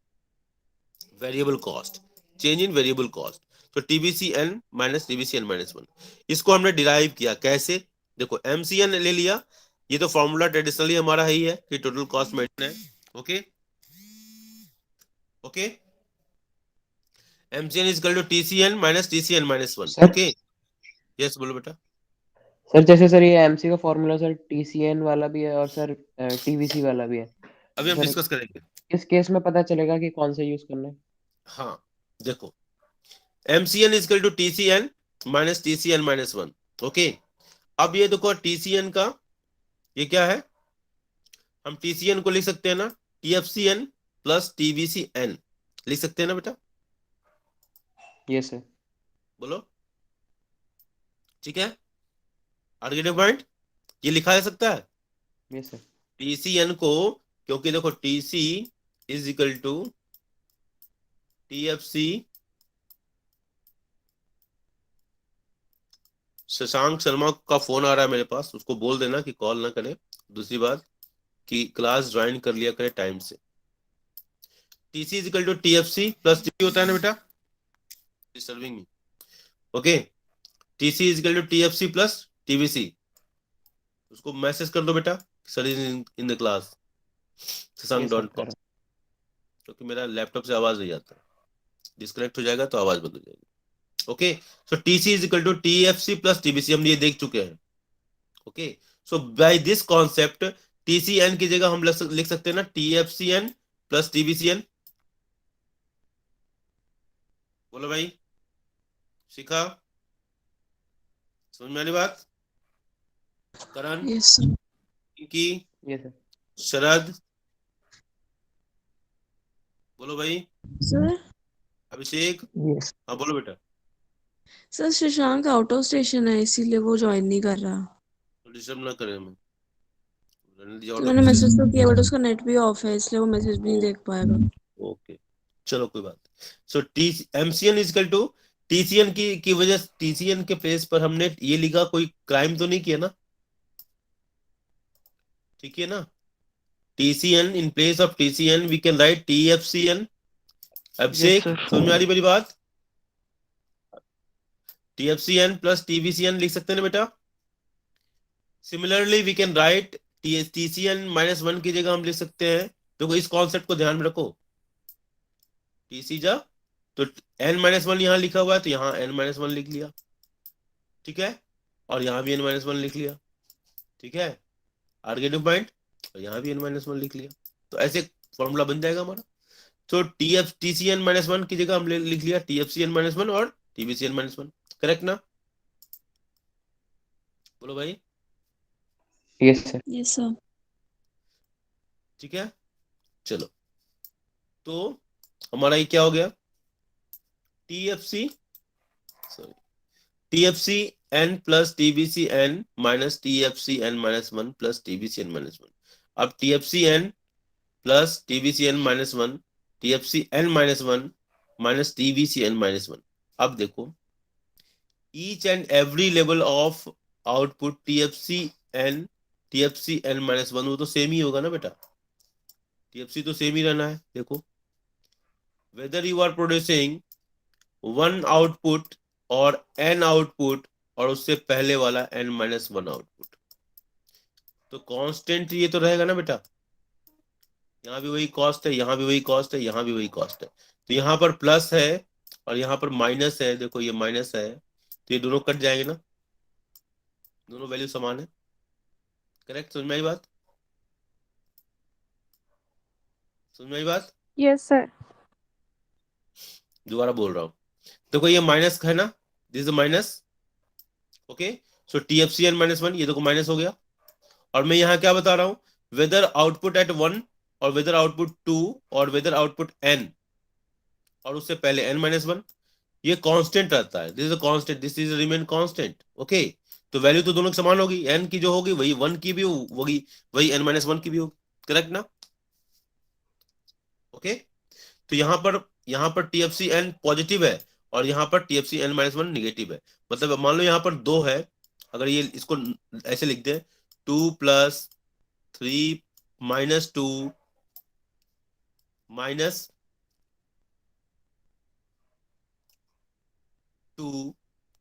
Speaker 1: variable cost, change in variable cost. तो TBC N minus TBC N minus 1, इसको हमने डिराइव किया कैसे? देखो एमसीएन ले लिया, ये तो फॉर्मूला ट्रेडिशनली हमारा ही है कि टोटल कॉस्ट मेंटेन है। Okay okay, MCN is equal to TCN minus TCN minus 1।
Speaker 2: Sir?
Speaker 1: Okay, yes बोलो बेटा।
Speaker 2: सर जैसे सर ये एमसी का फॉर्मूला सर टीसीएन वाला भी है और सर टीवीसी वाला भी है,
Speaker 1: अभी हम
Speaker 2: सर
Speaker 1: डिस्कस करेंगे।
Speaker 2: इस केस में पता चलेगा कि कौन सा यूज करना है?
Speaker 1: हाँ, देखो MCN is equal to TCN minus TCN minus 1। Okay, अब ये देखो TCN का ये क्या है, हम TCN को लिख सकते हैं ना TFCN प्लस TBCN, लिख सकते हैं ना बेटा,
Speaker 2: यस सर।
Speaker 1: बोलो ठीक है। आर्गेटिव पॉइंट ये लिखा जा सकता है
Speaker 2: यस सर।
Speaker 1: TCN को, क्योंकि देखो TC is equal to TFC। Shashank Sharma का फोन आ रहा है मेरे पास, उसको बोल देना कि कॉल ना करे। दूसरी बात कि क्लास ज्वाइन कर लिया करे टाइम से। TC is equal to TFC plus TB होता है ना बेटा, disturbing me. Okay, TC is equal to TFC plus TBC। उसको मैसेज कर दो बेटा, sir is in the class, Shashank
Speaker 2: yes sir
Speaker 1: dot com, क्योंकि मेरा लैपटॉप से आवाज नहीं आता, डिस्कनेक्ट हो जाएगा तो आवाज बंद हो जाएगी। Okay, so TC is equal to TFC plus TBC, हम ये देख चुके हैं। Okay, so by this concept TCN की जगह हम लिख सकते हैं ना TFCN प्लस TBCN। बोलो भाई, शिखा समझ में आनी बात? Karan,
Speaker 4: yes sir.
Speaker 1: Pinki,
Speaker 2: yes sir.
Speaker 1: Sharad, बोलो भाई,
Speaker 4: सर
Speaker 1: अभिषेक,
Speaker 2: यस
Speaker 1: हाँ बोलो बेटा।
Speaker 4: Sir Shashank out of station है इसीलिए वो ज्वाइन नहीं कर रहा।
Speaker 1: तो डिस्टर्ब ना करें हमें, रहने दीजिए,
Speaker 4: तो
Speaker 1: out of
Speaker 4: मैंने
Speaker 1: the
Speaker 4: मैसेज
Speaker 1: system।
Speaker 4: तो किया बट उसका नेट भी ऑफ है इसलिए वो मैसेज भी नहीं देख पाएगा।
Speaker 1: ओके, चलो कोई बात। So MCN is equal to TCN की वजह, TCN के प्लेस पर हमने ये लिखा, कोई क्राइम तो नहीं किया ना, ठीक है ना। TCN in place of TCN we can write TFCN। अभिषेक समझ में आ रही मेरी बात? TFCN प्लस TBCN लिख सकते हैं ना बेटा। Similarly we can write TCN minus 1 की जगह हम लिख सकते हैं, देखो इस कॉन्सेप्ट को ध्यान में रखो, TC जा तो N माइनस 1 यहाँ लिखा हुआ है तो यहाँ N माइनस 1 लिख लिया, ठीक है, और यहाँ भी N माइनस 1 लिख लिया, ठीक है, आर्गेटिव पॉइंट, और यहाँ भी N माइनस 1 लिख लिया, तो ऐसे फॉर्मूला बन जाएगा हमारा। तो TCN माइनस 1 की जगह हम लिख लिया TFCN माइनस 1 और TBCN माइनस 1, करेक्ट ना? बोलो भाई।
Speaker 2: Yes sir.
Speaker 4: Yes sir.
Speaker 1: ठीक है, चलो तो हमारा ये क्या हो गया, TFC N plus TBCN minus TFCN minus 1 plus TBCN minus 1। अब TFCN plus TBCN minus 1, TFCN minus 1 minus TBCN minus 1। अब देखो each and every level of output TFCN minus 1 वो तो सेम ही होगा ना बेटा, TFC तो सेम ही रहना है। देखो whether you are producing 1 output और N आउटपुट और उससे पहले वाला N माइनस 1 आउटपुट, तो कांस्टेंट ये तो रहेगा ना बेटा, यहाँ भी वही कॉस्ट है, यहाँ भी वही कॉस्ट है, यहाँ भी वही कॉस्ट है, तो यहाँ पर प्लस है और यहाँ पर माइनस है, देखो ये माइनस है तो ये दोनों कट जाएंगे ना, दोनों वैल्यू समान है, करेक्ट? समझ में आई बात? समझ में आई बात?
Speaker 5: Yes sir.
Speaker 1: दोबारा बोल रहा हूँ, देखो ये माइनस है ना, this is minus. Okay, so TFCN minus 1 ये देखो माइनस हो गया, और मैं यहाँ क्या बता रहा हूँ, वेदर आउटपुट एट 1 और वेदर आउटपुट 2 और वेदर आउटपुट N और उससे पहले N माइनस 1 ये कांस्टेंट रहता है, this is a constant, this is remain constant. Okay, तो वैल्यू तो दोनों की समान होगी, N की जो होगी वही 1 की भी होगी, वही N माइनस 1 की भी होगी, करेक्ट ना? ओके, तो यहाँ पर TFCN पॉजिटिव है और यहाँ पर TFCN माइनस 1 निगेटिव है, मतलब मान लो यहाँ पर 2 है, अगर ये इसको ऐसे लिख दे 2 प्लस 3 माइनस 2 माइनस 2,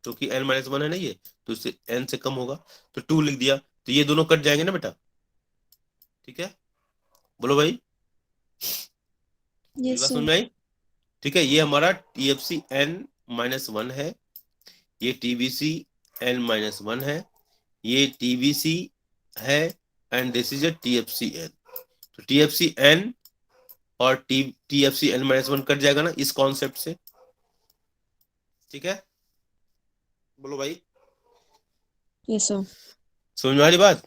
Speaker 1: क्योंकि N माइनस 1 है ना ये, तो इससे N से कम होगा, तो 2 लिख दिया, तो ये दोनों कट जाएंगे ना बेटा, ठीक है, बोलो भाई,
Speaker 4: यस
Speaker 1: बात समझ
Speaker 4: सर।
Speaker 1: में आई? ठीक है, ये हमारा TFCN माइनस 1 है, ये TBCN माइनस 1 है, ये TBC है, and this is a TFCN। तो TFCN और TFCN माइनस 1 कट जाएगा ना इस कॉन्सेप्ट से, ठीक है, बोलो भाई,
Speaker 4: यस सर।
Speaker 1: समझ में आ रही बात?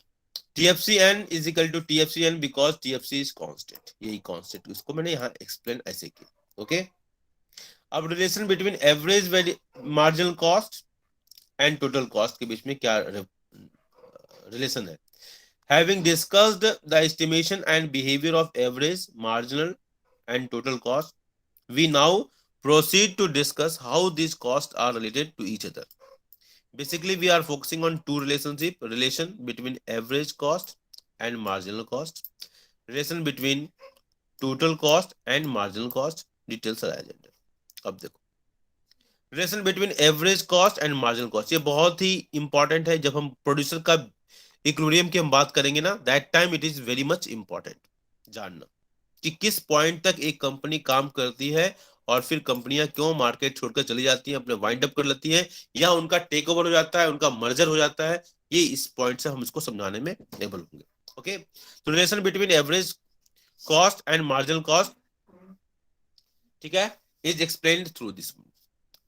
Speaker 1: TFCN is equal to TFCN because TFC is constant, यही कांस्टेंट, उसको मैंने यहाँ एक्सप्लेन ऐसे किया। ओके, अब relation between average marginal cost and total cost के बीच में क्या रिलेशन है? Having discussed the estimation and behavior of average, marginal, and total cost, we now proceed to discuss how these costs are related to each other. Basically, we are focusing on two relation between average cost and marginal cost, relation between total cost and marginal cost. Details are agenda. अब देखो, relation between average cost and marginal cost, ये बहुत ही important है। जब हम producer का equilibrium की हम बात करेंगे ना, that time it is very much important जानना कि किस पॉइंट तक एक कंपनी काम करती है और फिर कंपनियां क्यों मार्केट छोड़कर चली जाती हैं, अपने वाइंड अप कर लेती हैं, या उनका टेक ओवर हो जाता है, उनका मर्जर हो जाता है। ये इस पॉइंट से हम इसको समझाने में एबल होंगे। ओके, तो relation between average cost and marginal cost, ठीक है, इज एक्सप्लेन्ड थ्रू दिस।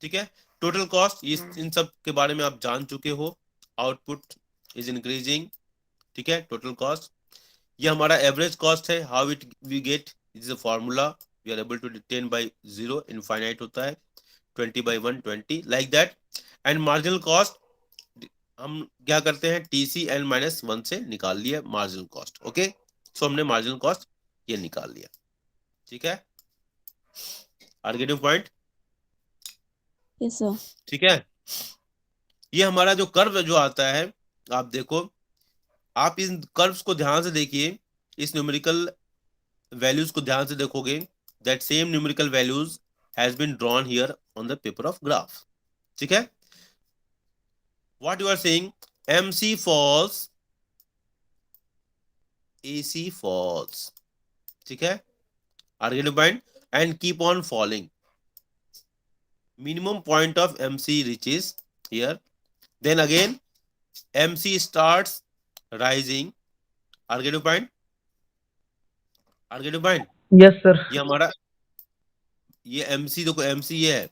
Speaker 1: ठीक है, टोटल कॉस्ट, इन सब के बारे में आप जान चुके हो। आउटपुट इज इंक्रीजिंग, ठीक है, टोटल कॉस्ट, ये हमारा एवरेज कॉस्ट है। How it we get, it is a formula, we are able to 10/0 infinite होता है, 20/1 20 like that. And marginal cost हम क्या करते हैं, TCN-1 से निकाल लिया मार्जिनल कॉस्ट। ओके, सो हमने मार्जिनल कॉस्ट ये निकाल लिया। ठीक है, are getting point?
Speaker 4: Yes sir.
Speaker 1: ठीक है, ये हमारा जो कर्व जो आता है, आप देखो, आप इन कर्व्स को ध्यान से देखिए, इस न्यूमेरिकल वैल्यूज को ध्यान से देखोगे, that same numerical values has been drawn here on the paper of graph. ठीक है, what you are saying, MC falls, AC falls, ठीक है, are getting point, and keep on falling. Minimum point of MC reaches here, then again MC starts rising. Are getting point? Are getting point?
Speaker 6: Yes sir.
Speaker 1: ये हमारा ये MC, देखो MC ये है।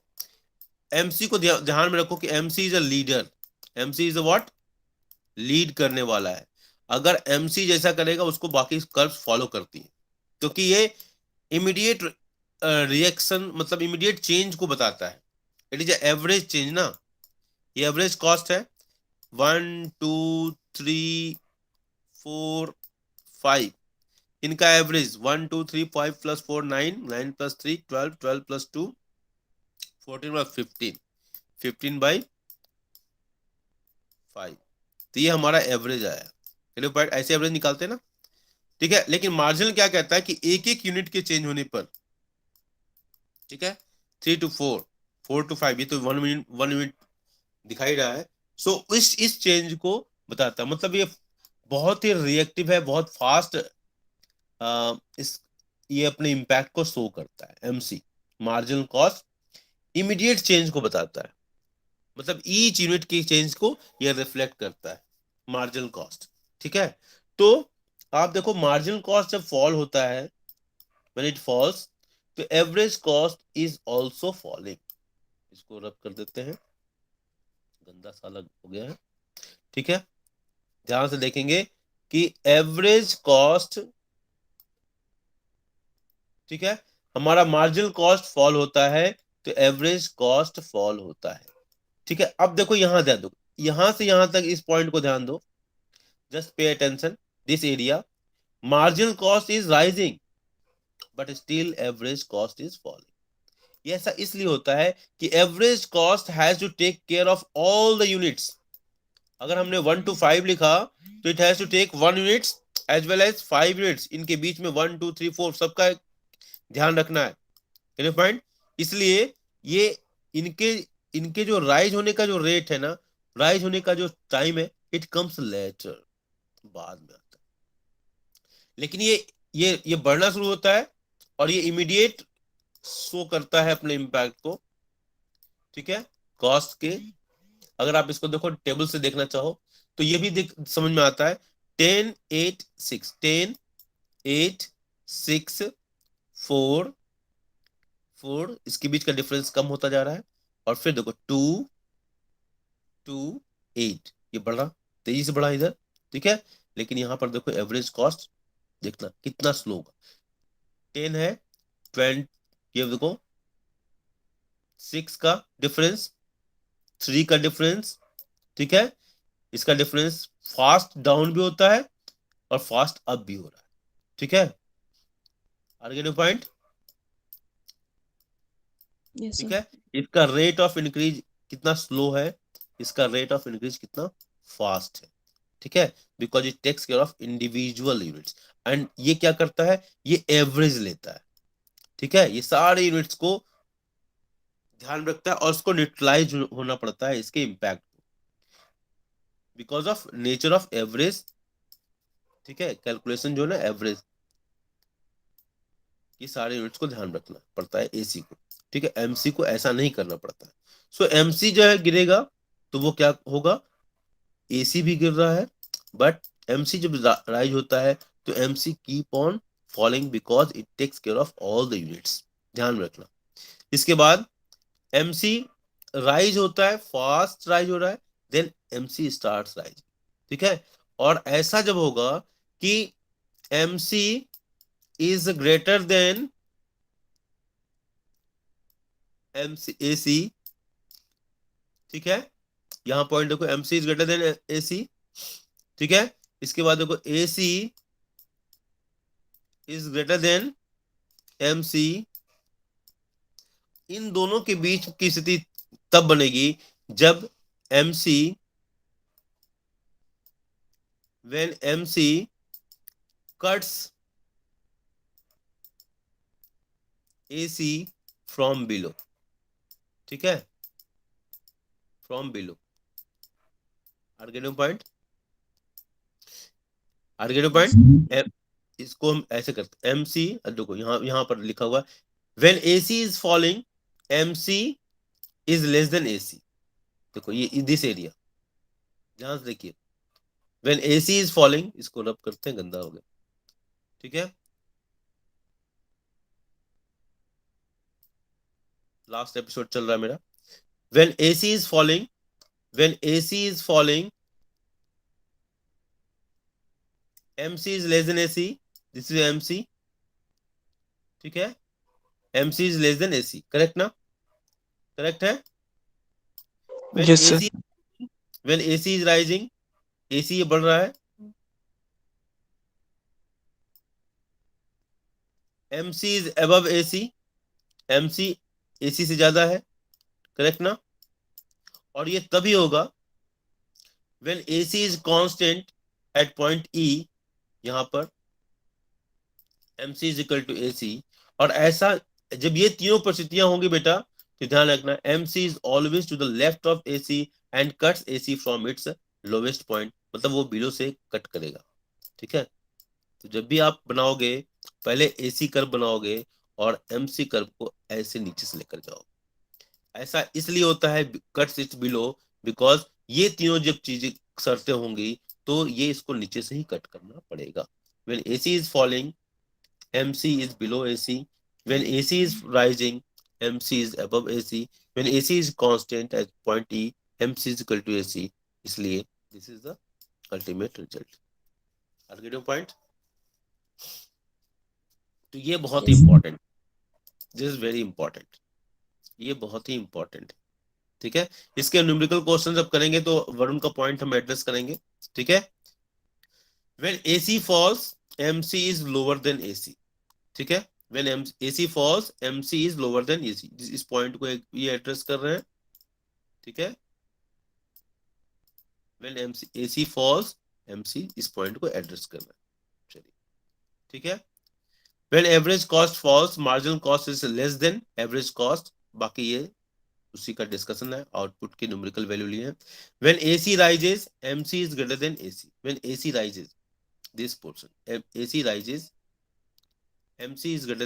Speaker 1: MC को ध्यान में रखो कि MC is a leader. MC is a what, lead करने वाला है। अगर MC जैसा करेगा उसको बाकी कर्व्स फॉलो करती है, क्योंकि ये इमीडिएट रिएक्शन, मतलब इमीडिएट चेंज को बताता है। इट इज एवरेज चेंज ना, ये एवरेज कॉस्ट है। 1 2 3 4 5, इनका एवरेज 1 2 3 5 + 4 9 9 + 3 12 12 + 2 14 + 15 15/5, तो ये हमारा एवरेज आया। चलो पॉइंट, ऐसे एवरेज निकालते हैं ना। ठीक है, लेकिन मार्जिनल क्या कहता है कि एक एक यूनिट के चेंज होने पर, ठीक है, 3 to 4 4 to 5, ये तो 1 यूनिट दिखाई रहा है। सो इस चेंज को बताता है, मतलब ये बहुत ही रिएक्टिव है, बहुत फास्ट, ये अपने इंपैक्ट को शो करता है। MC marginal cost immediate change को बताता है, मतलब ईच यूनिट की चेंज को ये रिफ्लेक्ट करता है, मार्जिनल कॉस्ट। ठीक है, तो आप देखो मार्जिनल कॉस्ट जब फॉल होता है, व्हेन इट फॉल्स, तो average cost is also falling. इसको रब कर देते हैं, गंदा सा अलग हो गया है। ठीक है, ध्यान से देखेंगे कि एवरेज कॉस्ट, ठीक है, हमारा मार्जिनल कॉस्ट फॉल होता है तो एवरेज कॉस्ट फॉल होता है। ठीक है, अब देखो यहां ध्यान दो, यहां से यहां तक इस पॉइंट को ध्यान दो, just pay attention this area. Marginal cost is rising but still average cost is falling. ये ऐसा इसलिए होता है कि average cost has to take care of all the units. अगर हमने 1 to 5 लिखा तो it has to take 1 units as well as 5 units, इनके बीच में 1 2 3 4 सबका ध्यान रखना है। पॉइंट, इसलिए ये इनके जो राइज होने का जो रेट है ना, राइज होने का जो टाइम है, इट कम्स लेटर, बाद में आता है। लेकिन ये बढ़ना शुरू होता है और ये इमीडिएट शो करता है अपने इंपैक्ट को। ठीक है, कॉस्ट के, अगर आप इसको देखो टेबल से देखना चाहो तो ये भी समझ में आता है। 10 8 6 10 8 6 4 4, इसके बीच का डिफरेंस कम होता जा रहा है और फिर देखो 2 to 8, ये बढ़ा, तेजी से बढ़ा इधर, ठीक है। लेकिन यहाँ पर देखो एवरेज कॉस्ट देखना कितना स्लो होगा। 10 है, 20, ये देखो 6 का डिफरेंस, 3 का डिफरेंस, ठीक है। इसका डिफरेंस फास्ट डाउन भी होता है और फास्ट अप भी हो रहा है, ठीक है। आगे पॉइंट,
Speaker 4: यस
Speaker 1: ठीक
Speaker 4: सर।
Speaker 1: है। इसका रेट ऑफ इंक्रीज कितना स्लो है, इसका रेट ऑफ इंक्रीज कितना फास्ट है, ठीक है। Because it takes care of individual units, and ये क्या करता है, ये एवरेज लेता है, ठीक है। ये सारे यूनिट्स को ध्यान रखता है और उसको न्यूट्रलाइज होना पड़ता है इसके इम्पैक्ट को, because of nature of average, ठीक है। कैलकुलेशन जो है ना एवरेज, ये सारे यूनिट्स को ध्यान रखना पड़ता है एसी को, ठीक है। एमसी को ऐसा नहीं करना पड़ता है। सो एमसी जो है गिरेगा तो वो क्या होगा, एसी भी गिर रहा है, बट एमसी जब राइज होता है तो MC keep on falling because it takes care of all the units, ध्यान रखना। इसके बाद एमसी राइज होता है, फास्ट राइज हो रहा है, देन एमसी स्टार्ट्स राइज, ठीक है। और ऐसा जब होगा कि MC is greater than MC AC, ठीक है। यहां पॉइंट देखो, MC is greater than AC, ठीक है। इसके बाद देखो AC is greater than MC, इन दोनों के बीच की स्थिति तब बनेगी जब MC, when MC cuts AC from below, ठीक है, फ्रॉम बिलो। पॉइंट, पॉइंट, इसको हम ऐसे करते हैं, एमसी देखो यहां पर लिखा हुआ when AC is falling MC is less than AC, देखो ये दिस एरिया ध्यान से देखिए, व्हेन एसी इज फॉलिंग, इसको रब करते हैं, गंदा हो गया, ठीक है। लास्ट एपिसोड चल रहा है मेरा। When AC is falling, when AC is falling MC is less than AC, this is MC, ठीक है। MC is less than AC, correct ना, करेक्ट है। When
Speaker 5: Yes, sir.
Speaker 1: AC, when AC is rising, AC ये बढ़ रहा है, MC is above AC, MC AC से ज्यादा है, करेक्ट ना। और ये तभी होगा when AC is constant eight point ई, यहां पर MC is equal to AC. और ऐसा जब ये तीनों परिस्थितियां होंगी बेटा, तो ध्यान रखना MC is always to the left of AC and cuts AC from its lowest point, मतलब वो बिलो से कट करेगा, ठीक है। तो जब भी आप बनाओगे पहले एसी कर्व बनाओगे और एमसी कर्व को ऐसे नीचे से लेकर जाओ। ऐसा इसलिए होता है कट्स इट्स बिलो, बिकॉज ये तीनों जब चीजें शर्तें होंगी तो ये इसको नीचे से ही कट करना पड़ेगा। When AC is falling MC is below AC, when AC is rising MC is above AC, when AC is constant at point E MC is equal to AC, इसलिए this is the ultimate result। Are you getting point? तो ये बहुत ही
Speaker 4: Yes.
Speaker 1: important, this is very important, ये बहुत ही important है, ठीक है। इसके न्यूमेरिकल क्वेश्चन जब करेंगे तो वरुण का पॉइंट हम एड्रेस करेंगे, ठीक है। when AC falls MC is lower than AC, ठीक है। When AC falls MC is lower than AC, इस पॉइंट को ये एड्रेस कर रहे हैं, ठीक है। When AC falls MC इस पॉइंट को एड्रेस कर रहे हैं, चलिए, ठीक है। When average cost falls marginal cost is less than average cost, बाकी ये उसी का डिस्कशन है, आउटपुट की न्यूमेरिकल वैल्यू लिए हैं। When AC rises MC is greater than AC, when AC rises this portion, AC rises MC is greater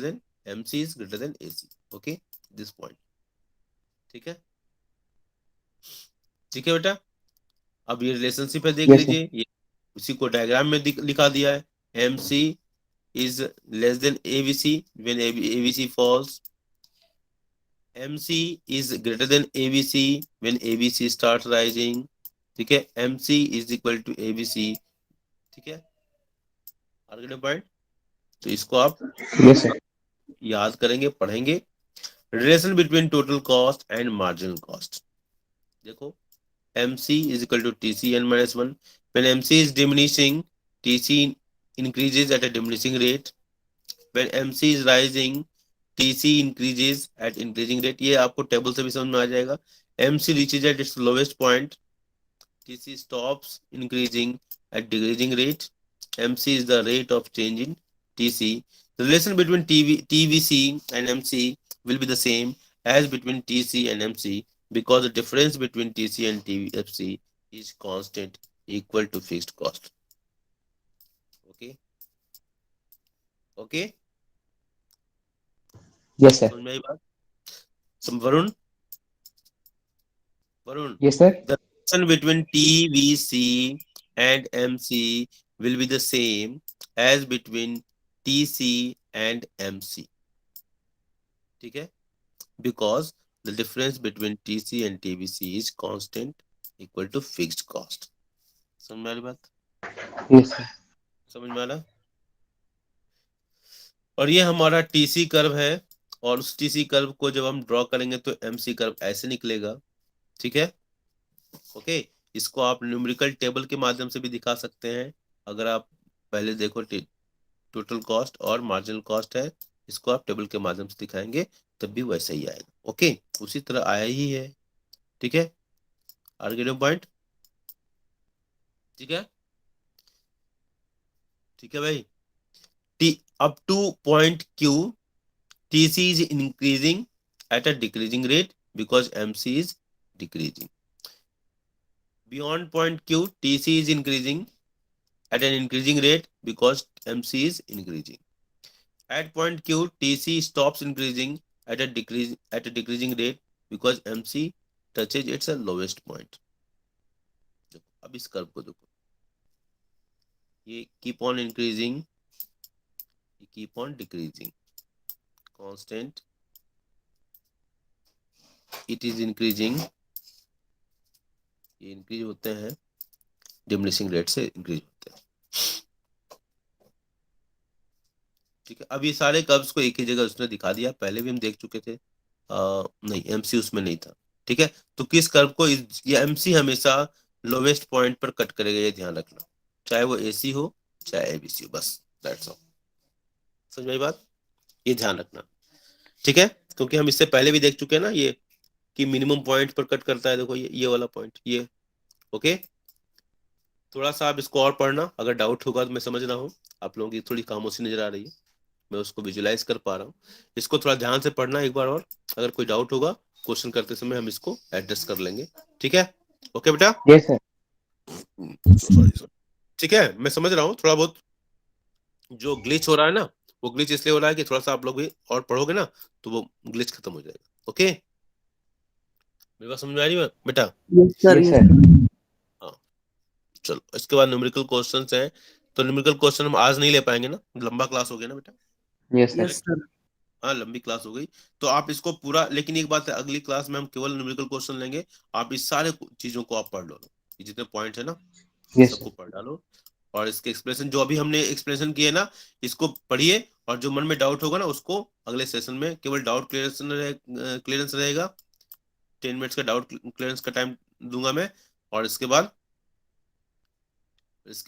Speaker 1: than AC, okay, this point, ठीक है, ठीक है बेटा। अब ये रिलेशनशिप है, देख
Speaker 2: Yes, sir.
Speaker 1: लीजिए, ये उसी को डायग्राम में लिखा दिया है, MC is less than ABC when ABC falls, MC is greater than ABC when ABC starts rising, ठीक है, MC is equal to ABC, ठीक है, आगे पॉइंट। तो इसको आप
Speaker 2: यस सर।
Speaker 1: याद करेंगे, पढ़ेंगे। Relation between total cost and marginal cost, देखो MC is equal to TCN minus 1. When MC is diminishing, TC increases at a diminishing rate. When MC is rising, TC increases at increasing rate. ये आपको table से भी समझ में आ जाएगा। MC reaches at its lowest point. TC stops increasing at decreasing rate. MC is the rate of change in TC. The relation between TVC and MC will be the same as between TC and MC because the difference between TC and TVFC is constant equal to fixed cost. Okay? Okay?
Speaker 2: Yes sir.
Speaker 1: समझ में आई बात? Varun? Varun?
Speaker 2: Yes sir.
Speaker 1: The relation between TVC and MC will be the same as between TC and MC. ठीक है? Because the difference between TC and TVC is constant equal to fixed cost. समझ में आ रही बात?
Speaker 2: Yes sir.
Speaker 1: समझ में आ रहा? और ये हमारा TC कर्व है, और उस TC कर्व को जब हम ड्रॉ करेंगे तो MC कर्व ऐसे निकलेगा, ठीक है? ओके, इसको आप न्यूमेरिकल टेबल के माध्यम से भी दिखा सकते हैं। अगर आप पहले देखो टोटल कॉस्ट और मार्जिनल कॉस्ट है, इसको आप टेबल के माध्यम से दिखाएंगे तब भी वैसा ही आएगा। ओके, उसी तरह आया ही है, ठीक है, आर्गेटिव पॉइंट, ठीक है, ठीक है भाई। T up two point Q, TC is increasing at a decreasing rate because MC is decreasing. Beyond point Q, TC is increasing at an increasing rate because MC is increasing. At point Q, TC stops increasing at a decreasing rate because MC touches its lowest point. अब इस curve को देखो, ये keep on increasing, ये keep on decreasing, constant, it is increasing, ये increase होते हैं, diminishing rate से इंक्रीज होते हैं, ठीक है। अब ये सारे कर्व्स को एक ही जगह उसने दिखा दिया, पहले भी हम देख चुके थे, नहीं MC उसमें नहीं था, ठीक है। तो किस कर्व को, ये MC हमेशा लोवेस्ट पॉइंट पर कट करेगा, ये ध्यान रखना, चाहे वो AC हो चाहे ABC हो, बस दैट्स ऑल। समझ में आई बात? ये ध्यान रखना, ठीक है, क्योंकि हम इससे पहले भी देख चुके हैं ना ये कि मिनिमम पॉइंट पर कट करता है, देखो ये वाला पॉइंट, ये ओके। थोड़ा सा आप इसको और पढ़ना, अगर डाउट होगा तो मैं समझ रहा हूँ आप लोगों की थोड़ी खामोशी नजर आ रही है, मैं उसको विजुलाइज कर पा रहा हूँ, इसको थोड़ा ध्यान से पढ़ना एक बार, और अगर कोई डाउट होगा क्वेश्चन करते समय हम इसको एड्रेस कर लेंगे, ठीक है, ओके बेटा?
Speaker 2: Yes sir.
Speaker 1: सॉरी, ठीक है, मैं समझ रहा हूँ थोड़ा बहुत जो ग्लिच हो रहा है ना, वो ग्लिच इसलिए हो रहा है कि थोड़ा सा आप लोग भी और पढ़ोगे ना तो वो ग्लिच खत्म हो जाएगा, ओके? मेरी बात समझ में आ रही है बेटा?
Speaker 2: Yes sir.
Speaker 1: हाँ, चलो इसके बाद न्यूमेरिकल क्वेश्चंस हैं, तो न्यूमेरिकल क्वेश्चन हम आज नहीं ले पाएंगे ना, लंबा क्लास हो गया ना बेटा?
Speaker 2: Yes sir.
Speaker 1: हाँ, लंबी क्लास हो गई, तो आप इसको पूरा, लेकिन एक बात है, अगली क्लास में हम केवल न्यूमेरिकल क्वेश्चन लेंगे, आप इस सारे चीजों को आप पढ़ लो, ये जितने पॉइंट है ना सबको पढ़ डालो, और इसके एक्सप्लेनेशन जो अभी हमने एक्सप्लेनेशन किए ना इसको पढ़िए, और जो मन में डाउट होगा ना उसको अगले सेशन में केवल डाउट क्लियरेंस रहेगा, 10 मिनट्स का डाउट क्लियरेंस का टाइम दूंगा मैं, और इसके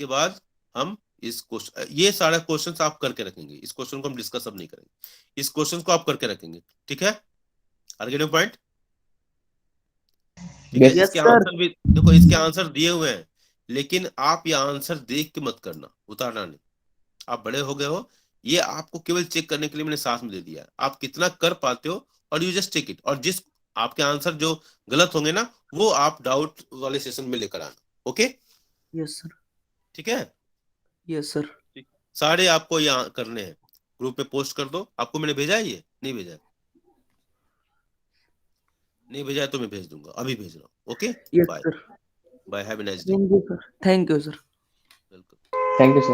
Speaker 1: बाद हम इस क्वेश्चन, ये सारा क्वेश्चन आप करके रखेंगे, इस क्वेश्चन को हम डिस्कस अब नहीं करेंगे, इस क्वेश्चन को आप करके रखेंगे, ठीक है? आर्गेटिव पॉइंट, ठीक है? इसके आंसर भी देखो, इसके आंसर दिए हुए हैं, लेकिन आप ये आंसर देख के मत करना, उतारना नहीं, आप बड़े हो गए हो, ये आपको केवल चेक करने के लिए मैंने साथ में दे दिया है, आप कितना कर पाते हो, और यू जस्ट टेक इट, और जिस आपके आंसर जो गलत होंगे ना वो आप डाउट वाले सेशन में लेकर आना, ओके?
Speaker 6: Yes sir.
Speaker 1: ठीक है,
Speaker 6: यस सर।
Speaker 1: सारे आपको यहाँ करने हैं, ग्रुप में पोस्ट कर दो, आपको मैंने भेजा है, ये नहीं भेजा है, नहीं भेजा है तो मैं भेज दूंगा, अभी भेज रहा हूँ, okay?
Speaker 6: Yes
Speaker 1: bye
Speaker 6: sir.
Speaker 1: Bye, have a nice day,
Speaker 6: thank you sir. Thank you sir.
Speaker 1: Welcome.
Speaker 2: Thank you sir.